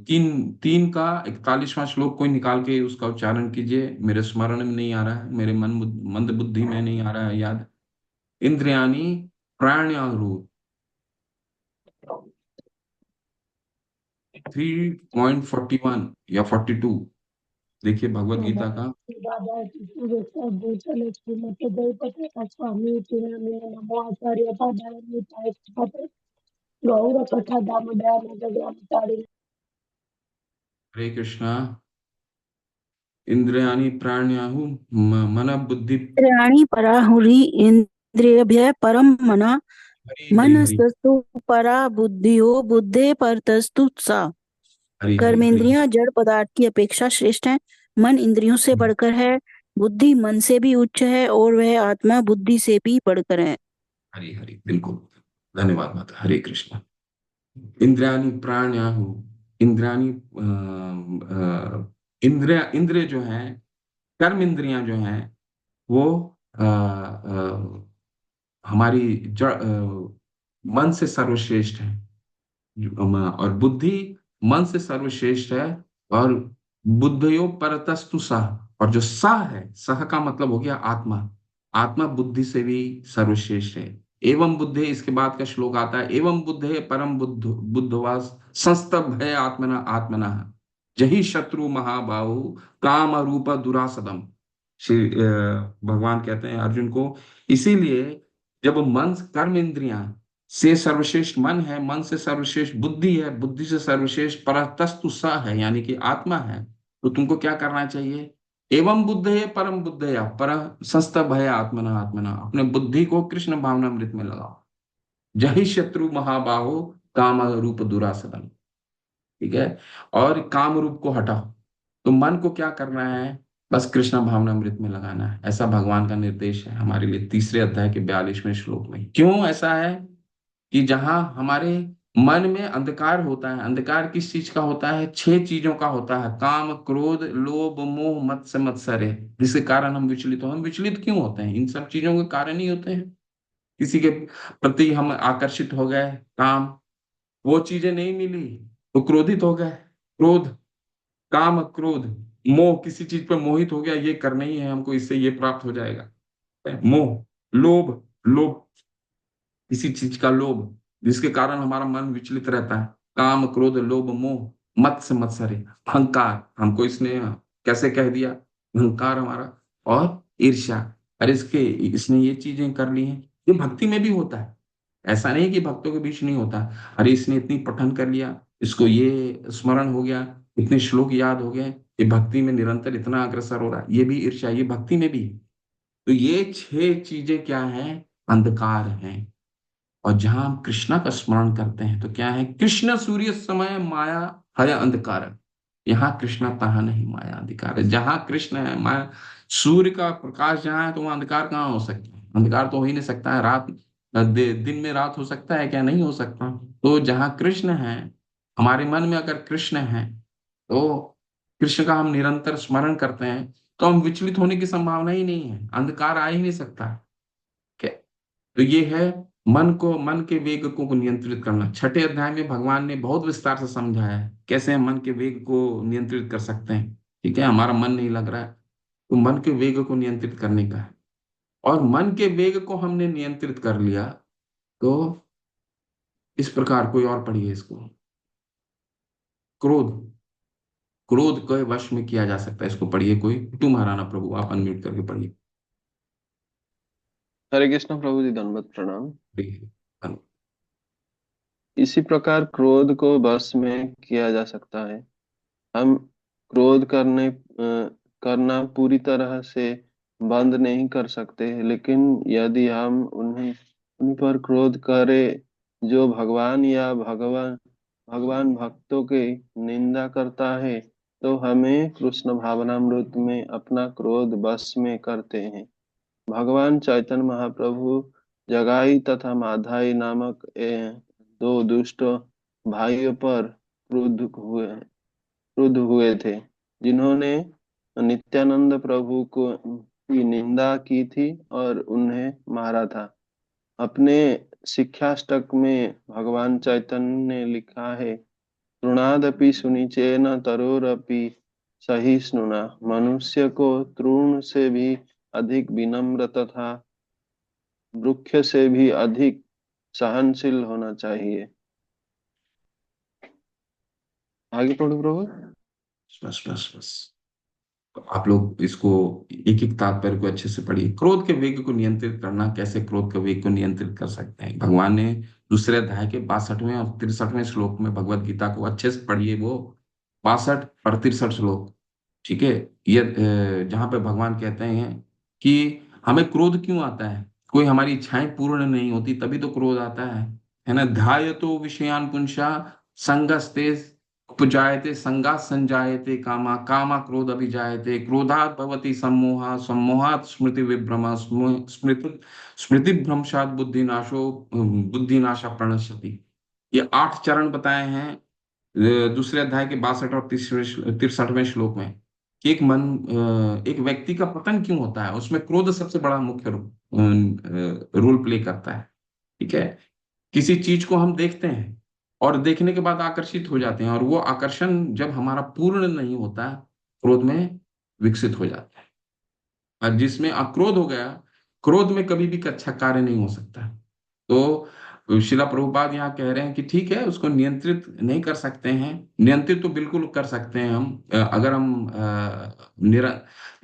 तीन का 41वां श्लोक कोई निकाल के उसका उच्चारण कीजिए। मेरे स्मरण में नहीं आ रहा है, मेरे मंद बुद्धि में नहीं आ रहा है याद। इंद्रियाणि प्राणयाहुर 3.41 या 42। देखिए भगवत गीता का। हरे कृष्णा। इंद्रियाणि प्राणयाहु मन बुद्धि। इंद्रियाणि पराहुरि इंद्रियभ्यः परं मना हरि हरि हरि मनस्तस्तु परा बुद्धियो बुद्धे परतस्तु सा। हरि हरि हरि कर्मेंद्रियां जड़ पदार्थ की अपेक्षा श्रेष्ठ है, मन इंद्रियों से बढ़कर है, बुद्धि मन से भी उच्च है और वह आत्मा बुद्धि से भी बढ़कर है। हरि हरि, बिल्कुल धन्यवाद माता। हरे कृष्णा। इंद्रियाणि प्राणयाहु, इंद्रियाणि इंद्रिय जो है, कर्म इंद्रियां जो हैं वो हमारी जड़ मन से सर्वश्रेष्ठ है। और बुद्धि मन से सर्वश्रेष्ठ है। और बुद्धयो परतस्तु सह, और जो सह है, सह का मतलब हो गया आत्मा। आत्मा बुद्धि से भी सर्वश्रेष्ठ है। एवं बुद्धे, इसके बाद का श्लोक आता है, एवं बुद्धे परम बुद्धवास संस्तभ है आत्मना आत्मना जही शत्रु महाबाहु काम रूप दुरासदम। श्री भगवान कहते हैं अर्जुन को, इसीलिए जब मन कर्म इंद्रियां से सर्वश्रेष्ठ मन है, मन से सर्वश्रेष्ठ बुद्धि है, बुद्धि से सर्वश्रेष्ठ परतस्तु स है, यानी कि आत्मा है, तो तुमको क्या करना चाहिए? एवं बुद्ध है परम बुद्ध है पर संस्तभ है आत्मना आत्मना, अपने बुद्धि को कृष्ण भावनामृत में लगाओ। जहि शत्रु महाबाहो काम रूप दुरासदम। ठीक है, और काम रूप को हटाओ। तो मन को क्या करना है? बस कृष्ण भावनामृत में लगाना है। ऐसा भगवान का निर्देश है हमारे लिए तीसरे अध्याय के 42वें श्लोक में। क्यों ऐसा है? कि जहां हमारे मन में अंधकार होता है, अंधकार किस चीज का होता है? 6 चीजों का होता है, काम क्रोध लोभ मोह मत्सरे, जिसके कारण हम विचलित हो। हम विचलित क्यों होते हैं? इन सब चीजों के कारण ही होते हैं। किसी के प्रति हम आकर्षित हो गए, काम, वो चीजें नहीं मिली तो क्रोधित हो गए। क्रोध, काम क्रोध मोह, किसी चीज पर मोहित हो गया, ये करना ही है हमको, इससे ये प्राप्त हो जाएगा। मोह, लोभ, लोभ किसी चीज का लोभ, जिसके कारण हमारा मन विचलित रहता है। काम क्रोध लोभ मोह मत्सरे, अहंकार, हमको इसने कैसे कह दिया, अहंकार हमारा, और ईर्ष्या, अरे इसने ये चीजें कर ली हैं। ये भक्ति में भी होता है, ऐसा नहीं कि भक्तों के बीच नहीं होता। अरे इसने इतनी पठन कर लिया, इसको ये स्मरण हो गया, इतने श्लोक याद हो गए, ये भक्ति में निरंतर इतना अग्रसर हो रहा है, ये भी ईर्ष्या, ये भक्ति में भी है। तो ये 6 चीजें क्या हैं? अंधकार हैं। और जहां हम कृष्णा का स्मरण करते हैं तो क्या है? कृष्ण सूर्य समय माया है अंधकार। यहाँ कृष्णा तहा नहीं माया अंधकार है। जहां कृष्ण है, माया, सूर्य का प्रकाश जहां है तो वहां अंधकार कहाँ हो सकता है? अंधकार तो हो ही नहीं सकता है। दिन में रात हो सकता है क्या? नहीं हो सकता। तो जहां कृष्ण है, हमारे मन में अगर कृष्ण है तो कृष्ण का हम निरंतर स्मरण करते हैं, तो हम विचलित होने की संभावना ही नहीं है, अंधकार आ ही नहीं सकता। क्या? तो ये है मन के वेग को नियंत्रित करना। छठे अध्याय में भगवान ने बहुत विस्तार से समझाया है कैसे हम मन के वेग को नियंत्रित कर सकते हैं। ठीक है, हमारा मन नहीं लग रहा है, तो मन के वेग को नियंत्रित करने का है। और मन के वेग को हमने नियंत्रित कर लिया तो इस प्रकार, कोई और पढ़िए इसको। क्रोध, क्रोध को वश में किया जा सकता है, इसको पढ़िए कोई। तू महाराणा प्रभु, आप अनम्यूट करके पढ़िए। हरे कृष्ण प्रभु जी, दंडवत प्रणाम। पढ़िए। इसी प्रकार क्रोध को वश में किया जा सकता है। हम क्रोध करना पूरी तरह से बंद नहीं कर सकते, लेकिन यदि हम उन्हीं पर क्रोध करें जो भगवान या भगवान भक्तों की निंदा करता है, तो हमें कृष्ण भावनामृत में अपना क्रोध वश में करते हैं। भगवान चैतन्य महाप्रभु जगाई तथा माधाई नामक दो दुष्ट भाइयों पर क्रुद्ध हुए थे, जिन्होंने नित्यानंद प्रभु को की निंदा की थी और उन्हें मारा था। अपने शिक्षाष्टक में भगवान चैतन्य ने लिखा है, तृणादपि सुनिचेन तरोरपि सहिष्णुना। मनुष्य को तृण से भी अधिक विनम्र तथा वृक्ष से भी अधिक सहनशील होना चाहिए। आगे पढ़ो प्रभु। बस बस बस, तो आप लोग इसको एक एक तात्पर्य को अच्छे से पढ़िए। क्रोध के वेग को नियंत्रित करना, कैसे क्रोध के वेग को नियंत्रित कर सकते हैं। भगवान ने दूसरे अध्याय के 62वें और 63वें श्लोक में, भगवत गीता को अच्छे से पढ़िए, वो 62 और 63 श्लोक। ठीक है, ये जहाँ पे भगवान कहते हैं कि हमें क्रोध क्यों आता है, कोई हमारी इच्छाएं पूर्ण नहीं होती तभी तो क्रोध आता है ना। ध्यायतो विषयान पुंसा संगस्ते उपजायते, संगात संजायते कामा, कामा क्रोध अभिजायते, क्रोधात भवति सम्मोहा, सम्मोहात स्मृति विभ्रमा, स्मृति स्मृति भ्रंशात बुद्धिनाशो, बुद्धिनाशा प्रणश्यति। ये 8 चरण बताए हैं दूसरे अध्याय के 62 और 63वें श्लोक में, कि एक व्यक्ति का पतन क्यों होता है, उसमें क्रोध सबसे बड़ा मुख्य रोल प्ले करता है। ठीक है, किसी चीज को हम देखते हैं और देखने के बाद आकर्षित हो जाते हैं, और वो आकर्षण जब हमारा पूर्ण नहीं होता, क्रोध में विकसित हो जाता है। और जिसमें अक्रोध हो गया, क्रोध में कभी भी अच्छा कार्य नहीं हो सकता। तो शिला प्रभुपाद यहाँ कह रहे हैं कि ठीक है, उसको नियंत्रित नहीं कर सकते हैं, नियंत्रित तो बिल्कुल कर सकते हैं हम, अगर हम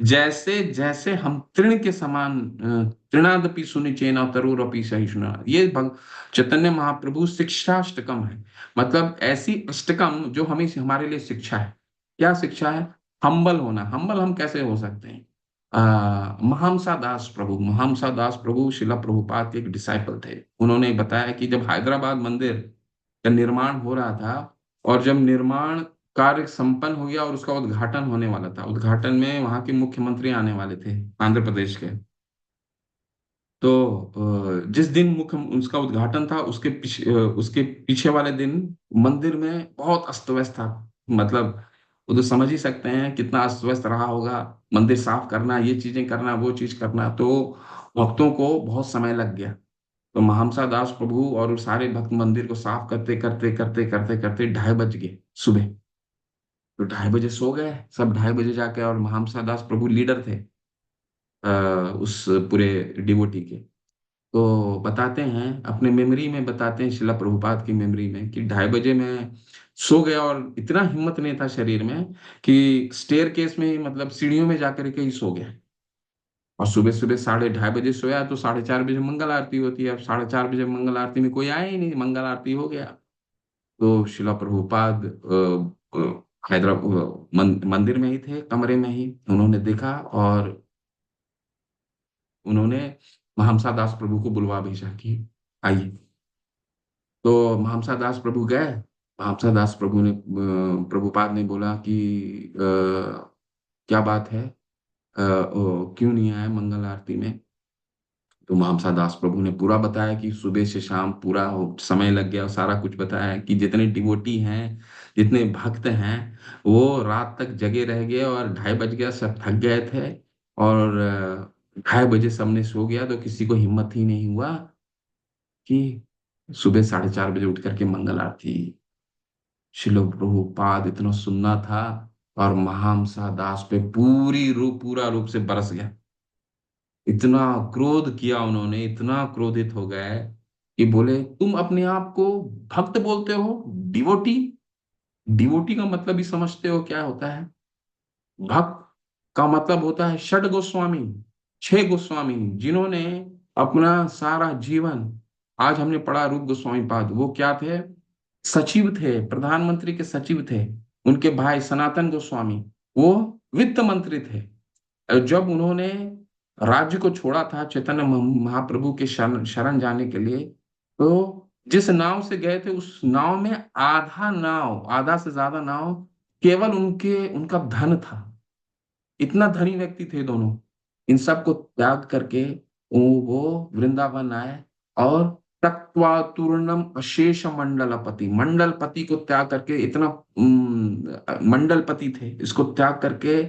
जैसे जैसे हम तृण के समान, तृणादपि सुनिचेन तरुरपि सहिष्णुना, ये चैतन्य महाप्रभु शिक्षाष्टकम है। मतलब ऐसी अष्टकम जो हमें, हमारे लिए शिक्षा है। क्या शिक्षा है? हम्बल होना। हम्बल हम कैसे हो सकते हैं? महामसा दास प्रभु शिला प्रभुपाद के एक डिसाइपल थे। उन्होंने बताया कि जब हैदराबाद मंदिर का निर्माण हो रहा था, और जब निर्माण कार्य संपन्न हो गया और उसका उद्घाटन होने वाला था, उद्घाटन में वहां के मुख्यमंत्री आने वाले थे, आंध्र प्रदेश के। तो जिस दिन मुख्य उसका उद्घाटन था, उसके पीछे वाले दिन मंदिर में बहुत अस्त व्यस्त था। मतलब वो तो समझ ही सकते हैं कितना अस्त व्यस्त रहा होगा। मंदिर साफ करना, ये चीजें करना, वो चीज करना, तो भक्तों को बहुत समय लग गया। तो महामसा दास प्रभु और वो सारे भक्त मंदिर को साफ करते करते करते करते करते 2:30 बज गए सुबह। तो 2:30 बजे सो गए सब, 2:30 बजे जाके। और महामसा दास प्रभु लीडर थे उस पूरे डिवोटी के। तो बताते हैं, अपने मेमोरी में बताते हैं, शिला प्रभुपाद की मेमोरी में, कि 2:30 बजे में सो गया, और इतना हिम्मत नहीं था शरीर में कि स्टेयर केस में ही, मतलब सीढ़ियों में जाकर के ही सो गया। और सुबह सुबह 2:30 बजे सोया, तो 4:30 बजे मंगल आरती होती है। अब 4:30 बजे मंगल आरती में कोई आया ही नहीं, मंगल आरती हो गया। तो शिला प्रभुपाद हैदराबाद मंदिर में ही थे, कमरे में ही। उन्होंने देखा और उन्होंने महामसा दास प्रभु को बुलवा भेजा कि आइए। तो महामसा दास प्रभु गए। महामसा दास प्रभु ने, प्रभुपाद ने बोला कि क्या बात है, क्यों नहीं आए मंगल आरती में? तो महामसा दास प्रभु ने पूरा बताया कि सुबह से शाम पूरा समय लग गया और सारा कुछ बताया कि जितने डिवोटी हैं, जितने भक्त हैं, वो रात तक जगे रह गए और 2:30 बज गया, सब थक गए थे। और 2:30 बजे सबने सो गया, तो किसी को हिम्मत ही नहीं हुआ कि सुबह 4:30 बजे उठ करके मंगल आरती। शिलो प्रभुपाद इतना सुनना था और महामसा दास पे पूरा रूप से बरस गया। इतना क्रोध किया उन्होंने, इतना क्रोधित हो गए कि बोले तुम अपने आप को भक्त बोलते हो, डिवोटी? डिवोटी का मतलब ही समझते हो क्या होता है? भक्त का मतलब होता है षड गोस्वामी, 6 गोस्वामी, जिन्होंने अपना सारा जीवन, आज हमने पढ़ा रूप गोस्वामी पाद, वो क्या थे? सचिव थे, प्रधानमंत्री के सचिव थे। उनके भाई सनातन गोस्वामी, वो वित्त मंत्री थे। जब उन्होंने राज्य को छोड़ा था चैतन्य महाप्रभु के शरण शरण जाने के लिए, तो जिस नाव से गए थे उस नाव में आधा से ज्यादा नाव केवल उनका धन था। इतना धनी व्यक्ति थे दोनों। इन सब को त्याग करके वो वृंदावन आए और तक्वा तूर्णम अशेष मंडलपति, मंडलपति को त्याग करके, इतना मंडलपति थे, इसको त्याग करके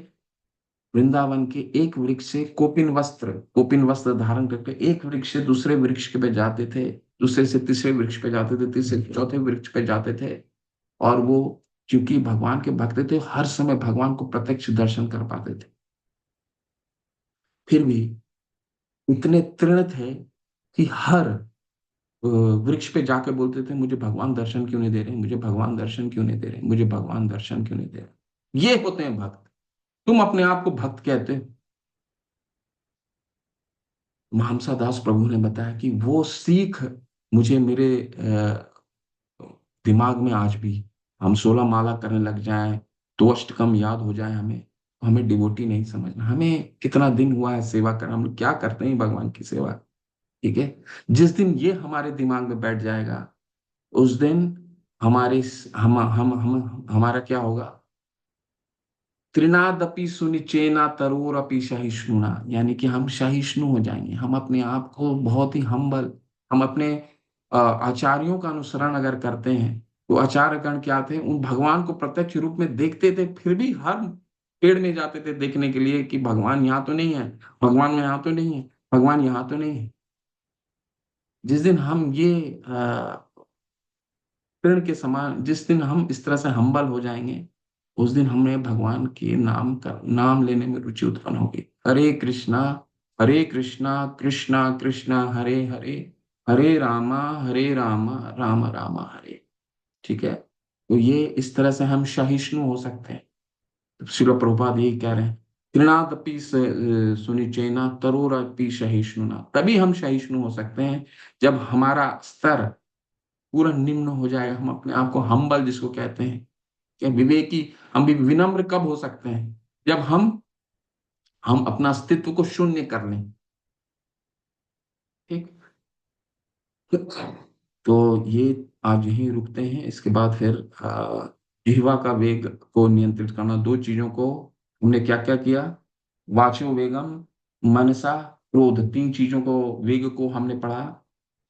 वृंदावन के एक वृक्ष से कोपिन वस्त्र धारण करके एक वृक्ष से दूसरे वृक्ष पे जाते थे, दूसरे से तीसरे वृक्ष पे जाते थे, तीसरे से चौथे वृक्ष पे जाते थे। और वो क्योंकि भगवान के भक्त थे, हर समय भगवान को प्रत्यक्ष दर्शन कर पाते थे। फिर भी इतने तृण थे कि हर वृक्ष पे जाके बोलते थे, मुझे भगवान दर्शन क्यों नहीं दे रहे, मुझे भगवान दर्शन क्यों नहीं दे रहे, मुझे भगवान दर्शन क्यों नहीं दे रहे। ये होते हैं भक्त। तुम अपने आप को भक्त कहते हो? महामसा दास प्रभु ने बताया कि वो सीख मुझे मेरे दिमाग में आज भी, हम 16 माला करने लग जाएं तो अष्टकम याद हो जाए हमें, तो हमें डिवोटी नहीं समझना। हमें कितना दिन हुआ है सेवा कर, हम लोग क्या करते हैं भगवान की सेवा, ठीक है? जिस दिन ये हमारे दिमाग में बैठ जाएगा, उस दिन हमारे हम हमारा क्या होगा? त्रिनादपि सुनिचेना तरोरपि सहिष्णुना, यानी कि हम सहिष्णु हो जाएंगे। हम अपने आप को बहुत ही हम्बल, हम अपने आचार्यों का अनुसरण अगर करते हैं, तो आचार्यगण क्या थे? उन भगवान को प्रत्यक्ष रूप में देखते थे, फिर भी हर पेड़ में जाते थे देखने के लिए कि भगवान यहाँ तो नहीं है, भगवान यहाँ तो नहीं है, भगवान यहाँ तो नहीं है। जिस दिन हम ये पेड़ के समान, जिस दिन हम इस तरह से हम्बल हो जाएंगे, उस दिन हमें भगवान के नाम लेने में रुचि उत्पन्न होगी। हरे कृष्णा कृष्णा कृष्णा हरे हरे, हरे रामा राम राम हरे। ठीक है? तो ये इस तरह से हम सहिष्णु हो सकते हैं। तो श्रील प्रभुपाद यही कह रहे हैं, त्रिनादपि सुनिचेना तरोरपि सहिष्णुना। तभी हम सहिष्णु हो सकते हैं जब हमारा स्तर पूरा निम्न हो जाएगा। हम अपने आप को हम्बल जिसको कहते हैं, क्या विवेकी, हम भी विनम्र कब हो सकते हैं? जब हम अपना अस्तित्व को शून्य कर लें। ठीक, तो ये आज यहीं रुकते हैं। इसके बाद फिर जिह्वा का वेग को नियंत्रित करना, 2 चीजों को हमने क्या क्या किया? वाचो वेगम, मनसा क्रोध, 3 चीजों को, वेग को हमने पढ़ा।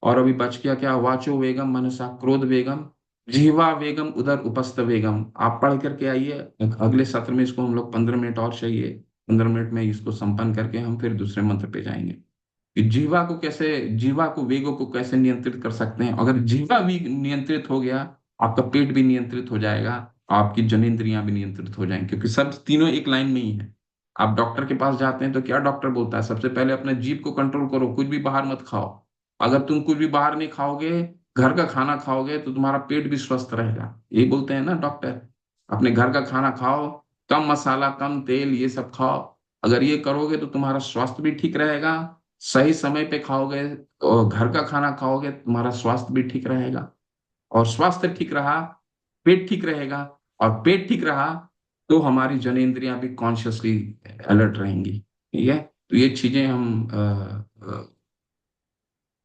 और अभी बच गया क्या? वाचो वेगम, मनसा क्रोध वेगम, जिह्वा वेगम, उदर उपस्थ वेगम। आप पढ़ करके आइए। अगले सत्र में इसको हम लोग 15 मिनट और चाहिए, 15 मिनट में इसको संपन्न करके हम फिर दूसरे मंत्र पे जाएंगे कि जीवा को वेगों को कैसे नियंत्रित कर सकते हैं। अगर जीवा भी नियंत्रित हो गया, आपका पेट भी नियंत्रित हो जाएगा, आपकी जनेंद्रियां भी नियंत्रित हो जाएंगी, क्योंकि सब तीनों एक लाइन में ही है। आप डॉक्टर के पास जाते हैं तो क्या डॉक्टर बोलता है? सबसे पहले अपने जीभ को कंट्रोल करो, कुछ भी बाहर मत खाओ। अगर तुम कुछ भी बाहर नहीं खाओगे, घर का खाना खाओगे, तो तुम्हारा पेट भी स्वस्थ रहेगा। यही बोलते हैं ना डॉक्टर। अपने घर का खाना खाओ, कम मसाला, कम तेल, ये सब खाओ। अगर ये करोगे तो तुम्हारा स्वास्थ्य भी ठीक रहेगा। सही समय पे खाओगे और घर का खाना खाओगे, तुम्हारा स्वास्थ्य भी ठीक रहेगा। और स्वास्थ्य ठीक रहा, पेट ठीक रहेगा। और पेट ठीक रहा तो हमारी जनेंद्रियां भी कॉन्शियसली अलर्ट रहेंगी। ठीक है? तो ये चीजें हम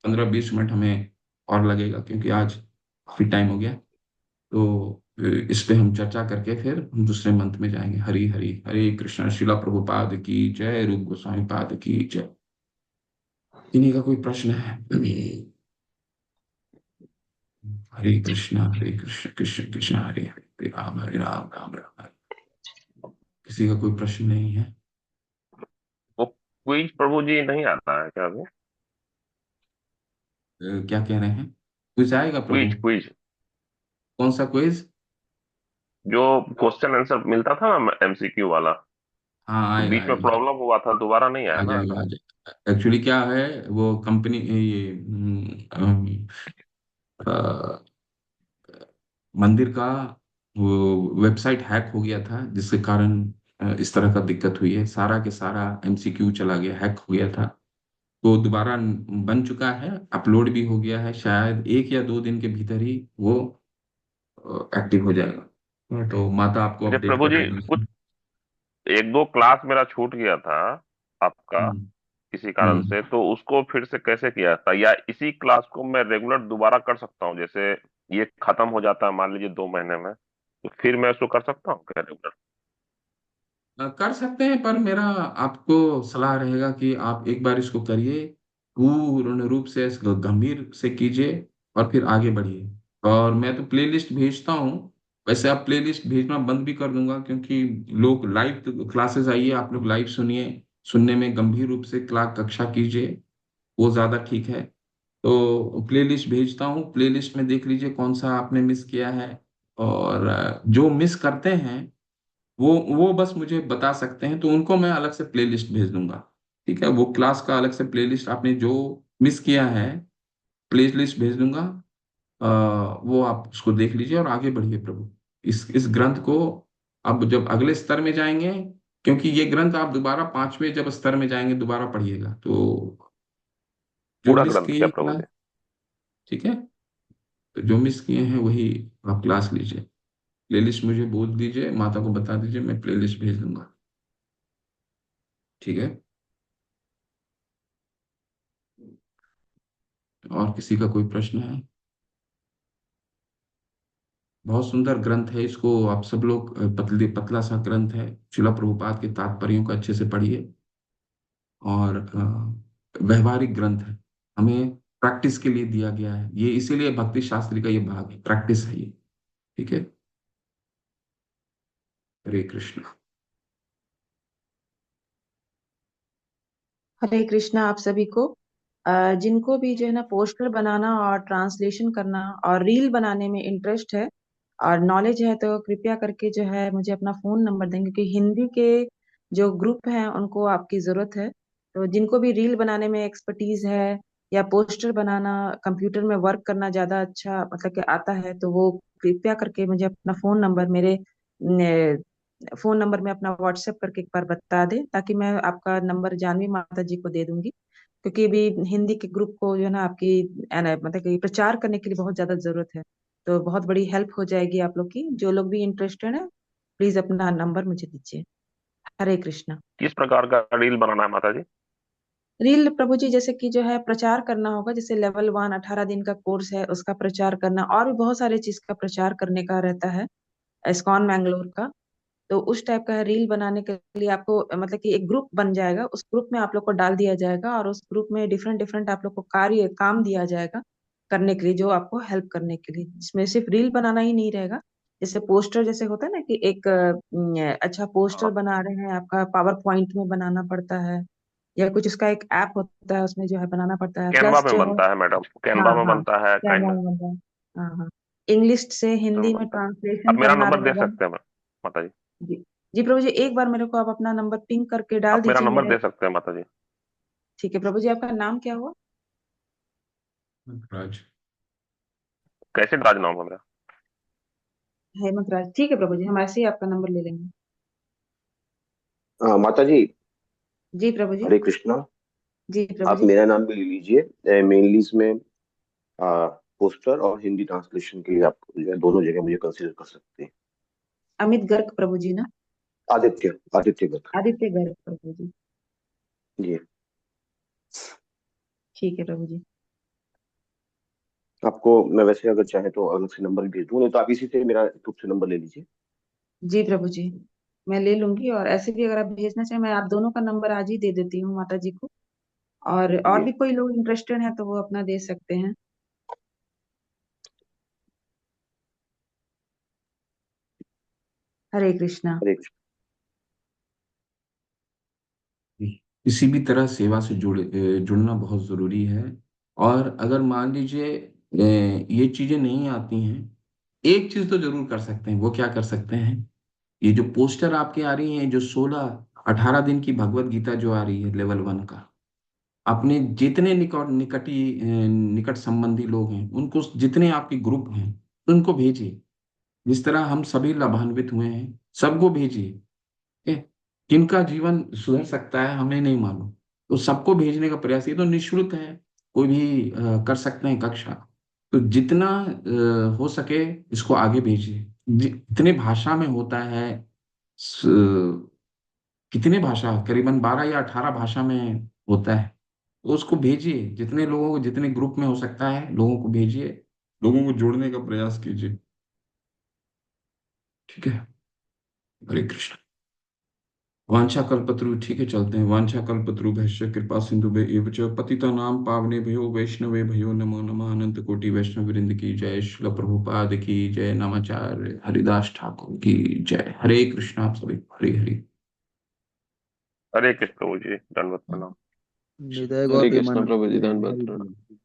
15-20 मिनट हमें और लगेगा, क्योंकि आज काफी टाइम हो गया। तो इस पे हम चर्चा करके फिर हम दूसरे मंत्र में जाएंगे। हरि हरि, हरे कृष्ण। शिला प्रभुपाद की जय, रूप गोस्वामी पाद की जय। किन्हीं का कोई प्रश्न है? हरे कृष्णा कृष्ण कृष्ण हरे हरे, हरे राम राम राम हरे। किसी का कोई प्रश्न नहीं है? वो क्विज प्रभु जी नहीं आता है क्या अभी? क्या कह रहे हैं? कुछ आएगा प्रभु? क्विज क्विज कौन सा क्विज? जो क्वेश्चन आंसर मिलता था ना, एमसीक्यू वाला, हाँ, तो आएगा बीच में आएगा प्रॉब्लम हुआ था, दोबारा नहीं आया आ ना जाएगा अभी। आ जाएगा। एक्चुअली क्या है, वो कंपनी ये अ, मंदिर का वो वेबसाइट हैक हो गया था, जिसके कारण इस तरह का दिक्कत हुई है। सारा के सारा एमसीक्यू चला गया, हैक हो गया था। तो दोबारा बन चुका है, अपलोड भी हो गया है। शायद 1 या 2 दिन के भीतर ही वो एक्टिव हो जाएगा। तो माता आपको अच्छा अपडेट प्रभु कर जी, कुछ देंगे। एक दो क्लास मेरा छूट गया था आपका हम्म किसी कारण हम्म। से, तो उसको फिर से कैसे किया था, या इसी क्लास को मैं रेगुलर दोबारा कर सकता हूँ? जैसे ये खत्म हो जाता है मान लीजिए 2 महीने में, तो फिर मैं उसको कर सकता हूँ क्या रेगुलर? कर सकते हैं, पर मेरा आपको सलाह रहेगा कि आप एक बार इसको करिए, पूर्ण रूप से इसको गंभीर से कीजिए, और फिर आगे बढ़िए। और मैं तो प्लेलिस्ट भेजता हूँ। वैसे आप प्लेलिस्ट भेजना बंद भी कर दूंगा, क्योंकि लोग लाइव क्लासेस आइए, आप लोग लाइव सुनिए, सुनने में गंभीर रूप से क्लास कक्षा कीजिए, वो ज्यादा ठीक है। तो प्लेलिस्ट भेजता हूँ, प्लेलिस्ट में देख लीजिए कौन सा आपने मिस किया है। और जो मिस करते हैं वो बस मुझे बता सकते हैं, तो उनको मैं अलग से प्लेलिस्ट भेज दूंगा। ठीक है, वो क्लास का अलग से प्लेलिस्ट, आपने जो मिस किया है प्लेलिस्ट भेज दूंगा। वो आप उसको देख लीजिए और आगे बढ़िए प्रभु। इस ग्रंथ को अब जब अगले स्तर में जाएंगे, क्योंकि ये ग्रंथ आप दोबारा 5वें जब स्तर में जाएंगे दोबारा पढ़िएगा, तो जो पूरा मिस ग्रंथ क्या किए प्रभु क्लास, जी? ठीक है, तो जो मिस किए हैं वही आप क्लास लीजिए। प्लेलिस्ट मुझे बोल दीजिए, माता को बता दीजिए, मैं प्लेलिस्ट भेज दूंगा। ठीक है। और किसी का कोई प्रश्न है? बहुत सुंदर ग्रंथ है, इसको आप सब लोग पतले पतला सा ग्रंथ है, शिला प्रभुपाद के तात्पर्यों को अच्छे से पढ़िए। और व्यवहारिक ग्रंथ है, हमें प्रैक्टिस के लिए दिया गया है ये, इसीलिए भक्ति शास्त्री का ये भाग है, प्रैक्टिस है ये। ठीक है। हरे कृष्ण। हरे कृष्णा आप सभी को। जिनको भी जो है ना पोस्टर बनाना और ट्रांसलेशन करना और रील बनाने में इंटरेस्ट है और नॉलेज है, तो कृपया करके जो है मुझे अपना फोन नंबर देंगे, क्योंकि हिंदी के जो ग्रुप हैं उनको आपकी जरूरत है। तो जिनको भी रील बनाने में एक्सपर्टीज है या पोस्टर बनाना, कंप्यूटर में वर्क करना ज्यादा अच्छा मतलब कि आता है, तो वो कृपया करके मुझे अपना फोन नंबर में अपना व्हाट्सएप करके एक बार बता दे, ताकि मैं आपका नंबर जानवी माता जी को दे दूंगी। क्योंकि अभी हिंदी के ग्रुप को जो है ना आपकी मतलब कि प्रचार करने के लिए बहुत ज्यादा जरूरत है। तो बहुत बड़ी हेल्प हो जाएगी आप लोग की। जो लोग भी इंटरेस्टेड है, प्लीज अपना नंबर मुझे दीजिए। हरे कृष्णा। किस प्रकार का रील बनाना है माता जी? रील प्रभु जी जैसे कि जो है प्रचार करना होगा, जैसे लेवल 1 18 दिन का कोर्स है, उसका प्रचार करना, और भी बहुत सारे चीज का प्रचार करने का रहता है, इस्कॉन मैंगलोर का। तो उस टाइप का रील बनाने के लिए आपको मतलब कि एक ग्रुप बन जाएगा, उस ग्रुप में आप लोग को डाल दिया जाएगा, और उस ग्रुप में डिफरेंट डिफरेंट आप लोग को कार्य काम दिया जाएगा करने के लिए, जो आपको हेल्प करने के लिए, जिसमें सिर्फ रील बनाना ही नहीं रहेगा। जैसे पोस्टर जैसे होता है ना कि एक अच्छा पोस्टर हाँ, बना रहे हैं, आपका पावर पॉइंट में बनाना पड़ता है, या कुछ उसका एक ऐप होता है उसमें जो है बनाना पड़ता है, कैनवा प्लस में जो है। बनता है मैडम, कैनवा हाँ में हाँ, बनता है क्या काइंड। नाम है? हाँ हाँ, इंग्लिश से हिंदी में बनता है। ट्रांसलेशन आप मेरा करना नंबर दे रहेगा। सकते हैं माता जी? जी। जी प्रभु जी, एक बार मेरे को आप अपना नंबर पिंग करके डाल आप मेरा दीजिए नंबर मेरे। दे सकते हैं माता जी? ठीक है प्रभु जी, आपका नाम क्या हुआ? राज। कैसे राज नाम है मेरा। हेमंत राज। ठीक है प्रभु जी, हम ऐसे ही आपका नंबर ले लेंगे। माता जी, जी प्रभु जी। हरे कृष्णा। जी प्रभु आप जी। मेरा नाम भी ले लीजिए, मेनली इसमें पोस्टर और हिंदी ट्रांसलेशन के लिए आप जो है दोनों जगह मुझे कंसीडर कर सकते हैं। अमित गर्ग प्रभु जी ना? आदित्य, आदित्य गर्ग। आदित्य गर्ग प्रभु जी। जी। ठीक है प्रभु जी। आपको मैं वैसे अगर चाहे तो अलग से नंबर भी भेज दूं, नहीं तो आप इसी से मेरा ग्रुप से नंबर ले लीजिए। जी प्रभु जी, मैं ले लूंगी, और ऐसे भी अगर आप भेजना चाहें, मैं आप दोनों का नंबर आज ही दे देती हूँ माता जी को। और जी भी कोई लोग इंटरेस्टेड हैं तो वो अपना दे सकते हैं। हरे कृष्णा। हरे कृष्ण। किसी भी तरह सेवा से जुड़ना बहुत जरूरी है। और अगर मान लीजिए ये चीजें नहीं आती हैं, एक चीज तो जरूर कर सकते हैं। वो क्या कर सकते हैं? ये जो पोस्टर आपके आ रही हैं, जो 16-18 दिन की भगवत गीता जो आ रही है लेवल 1 का, अपने जितने निकट संबंधी लोग हैं उनको, जितने आपके ग्रुप हैं उनको भेजिए। जिस तरह हम सभी लाभान्वित हुए हैं, सबको भेजिए। ए, किनका जीवन सुधर सकता है हमें नहीं मालूम, तो सबको भेजने का प्रयास। ये तो निःशुल्क है, कोई भी कर सकते हैं कक्षा। तो जितना हो सके इसको आगे भेजिए। इतने भाषा में होता है। स- कितने भाषा, करीबन 12 या 18 भाषा में होता है। तो उसको भेजिए, जितने लोगों को, जितने ग्रुप में हो सकता है लोगों को भेजिए, लोगों को जोड़ने का प्रयास कीजिए। ठीक है। हरे कृष्ण। वांछा कल्पतरु, ठीक है चलते हैं। वांछा कल्पतरु भैश्य कृपा सिंधु एव च पतितानां पावने भयो वैष्णवे भयो नमो नमः। अनंत कोटि वैष्णव वृंद की जय। श्रील प्रभुपाद की जय। नमाचार्य हरिदास ठाकुर की जय। हरे कृष्ण। आप सभी हरे हरे। हरे कृष्ण प्रभु जी, दंडवत प्रणाम। हृदय हरे गोपी कृष्ण मन प्रभु जी, प्रिय धन्यवाद हरि प्रणाम। बोल।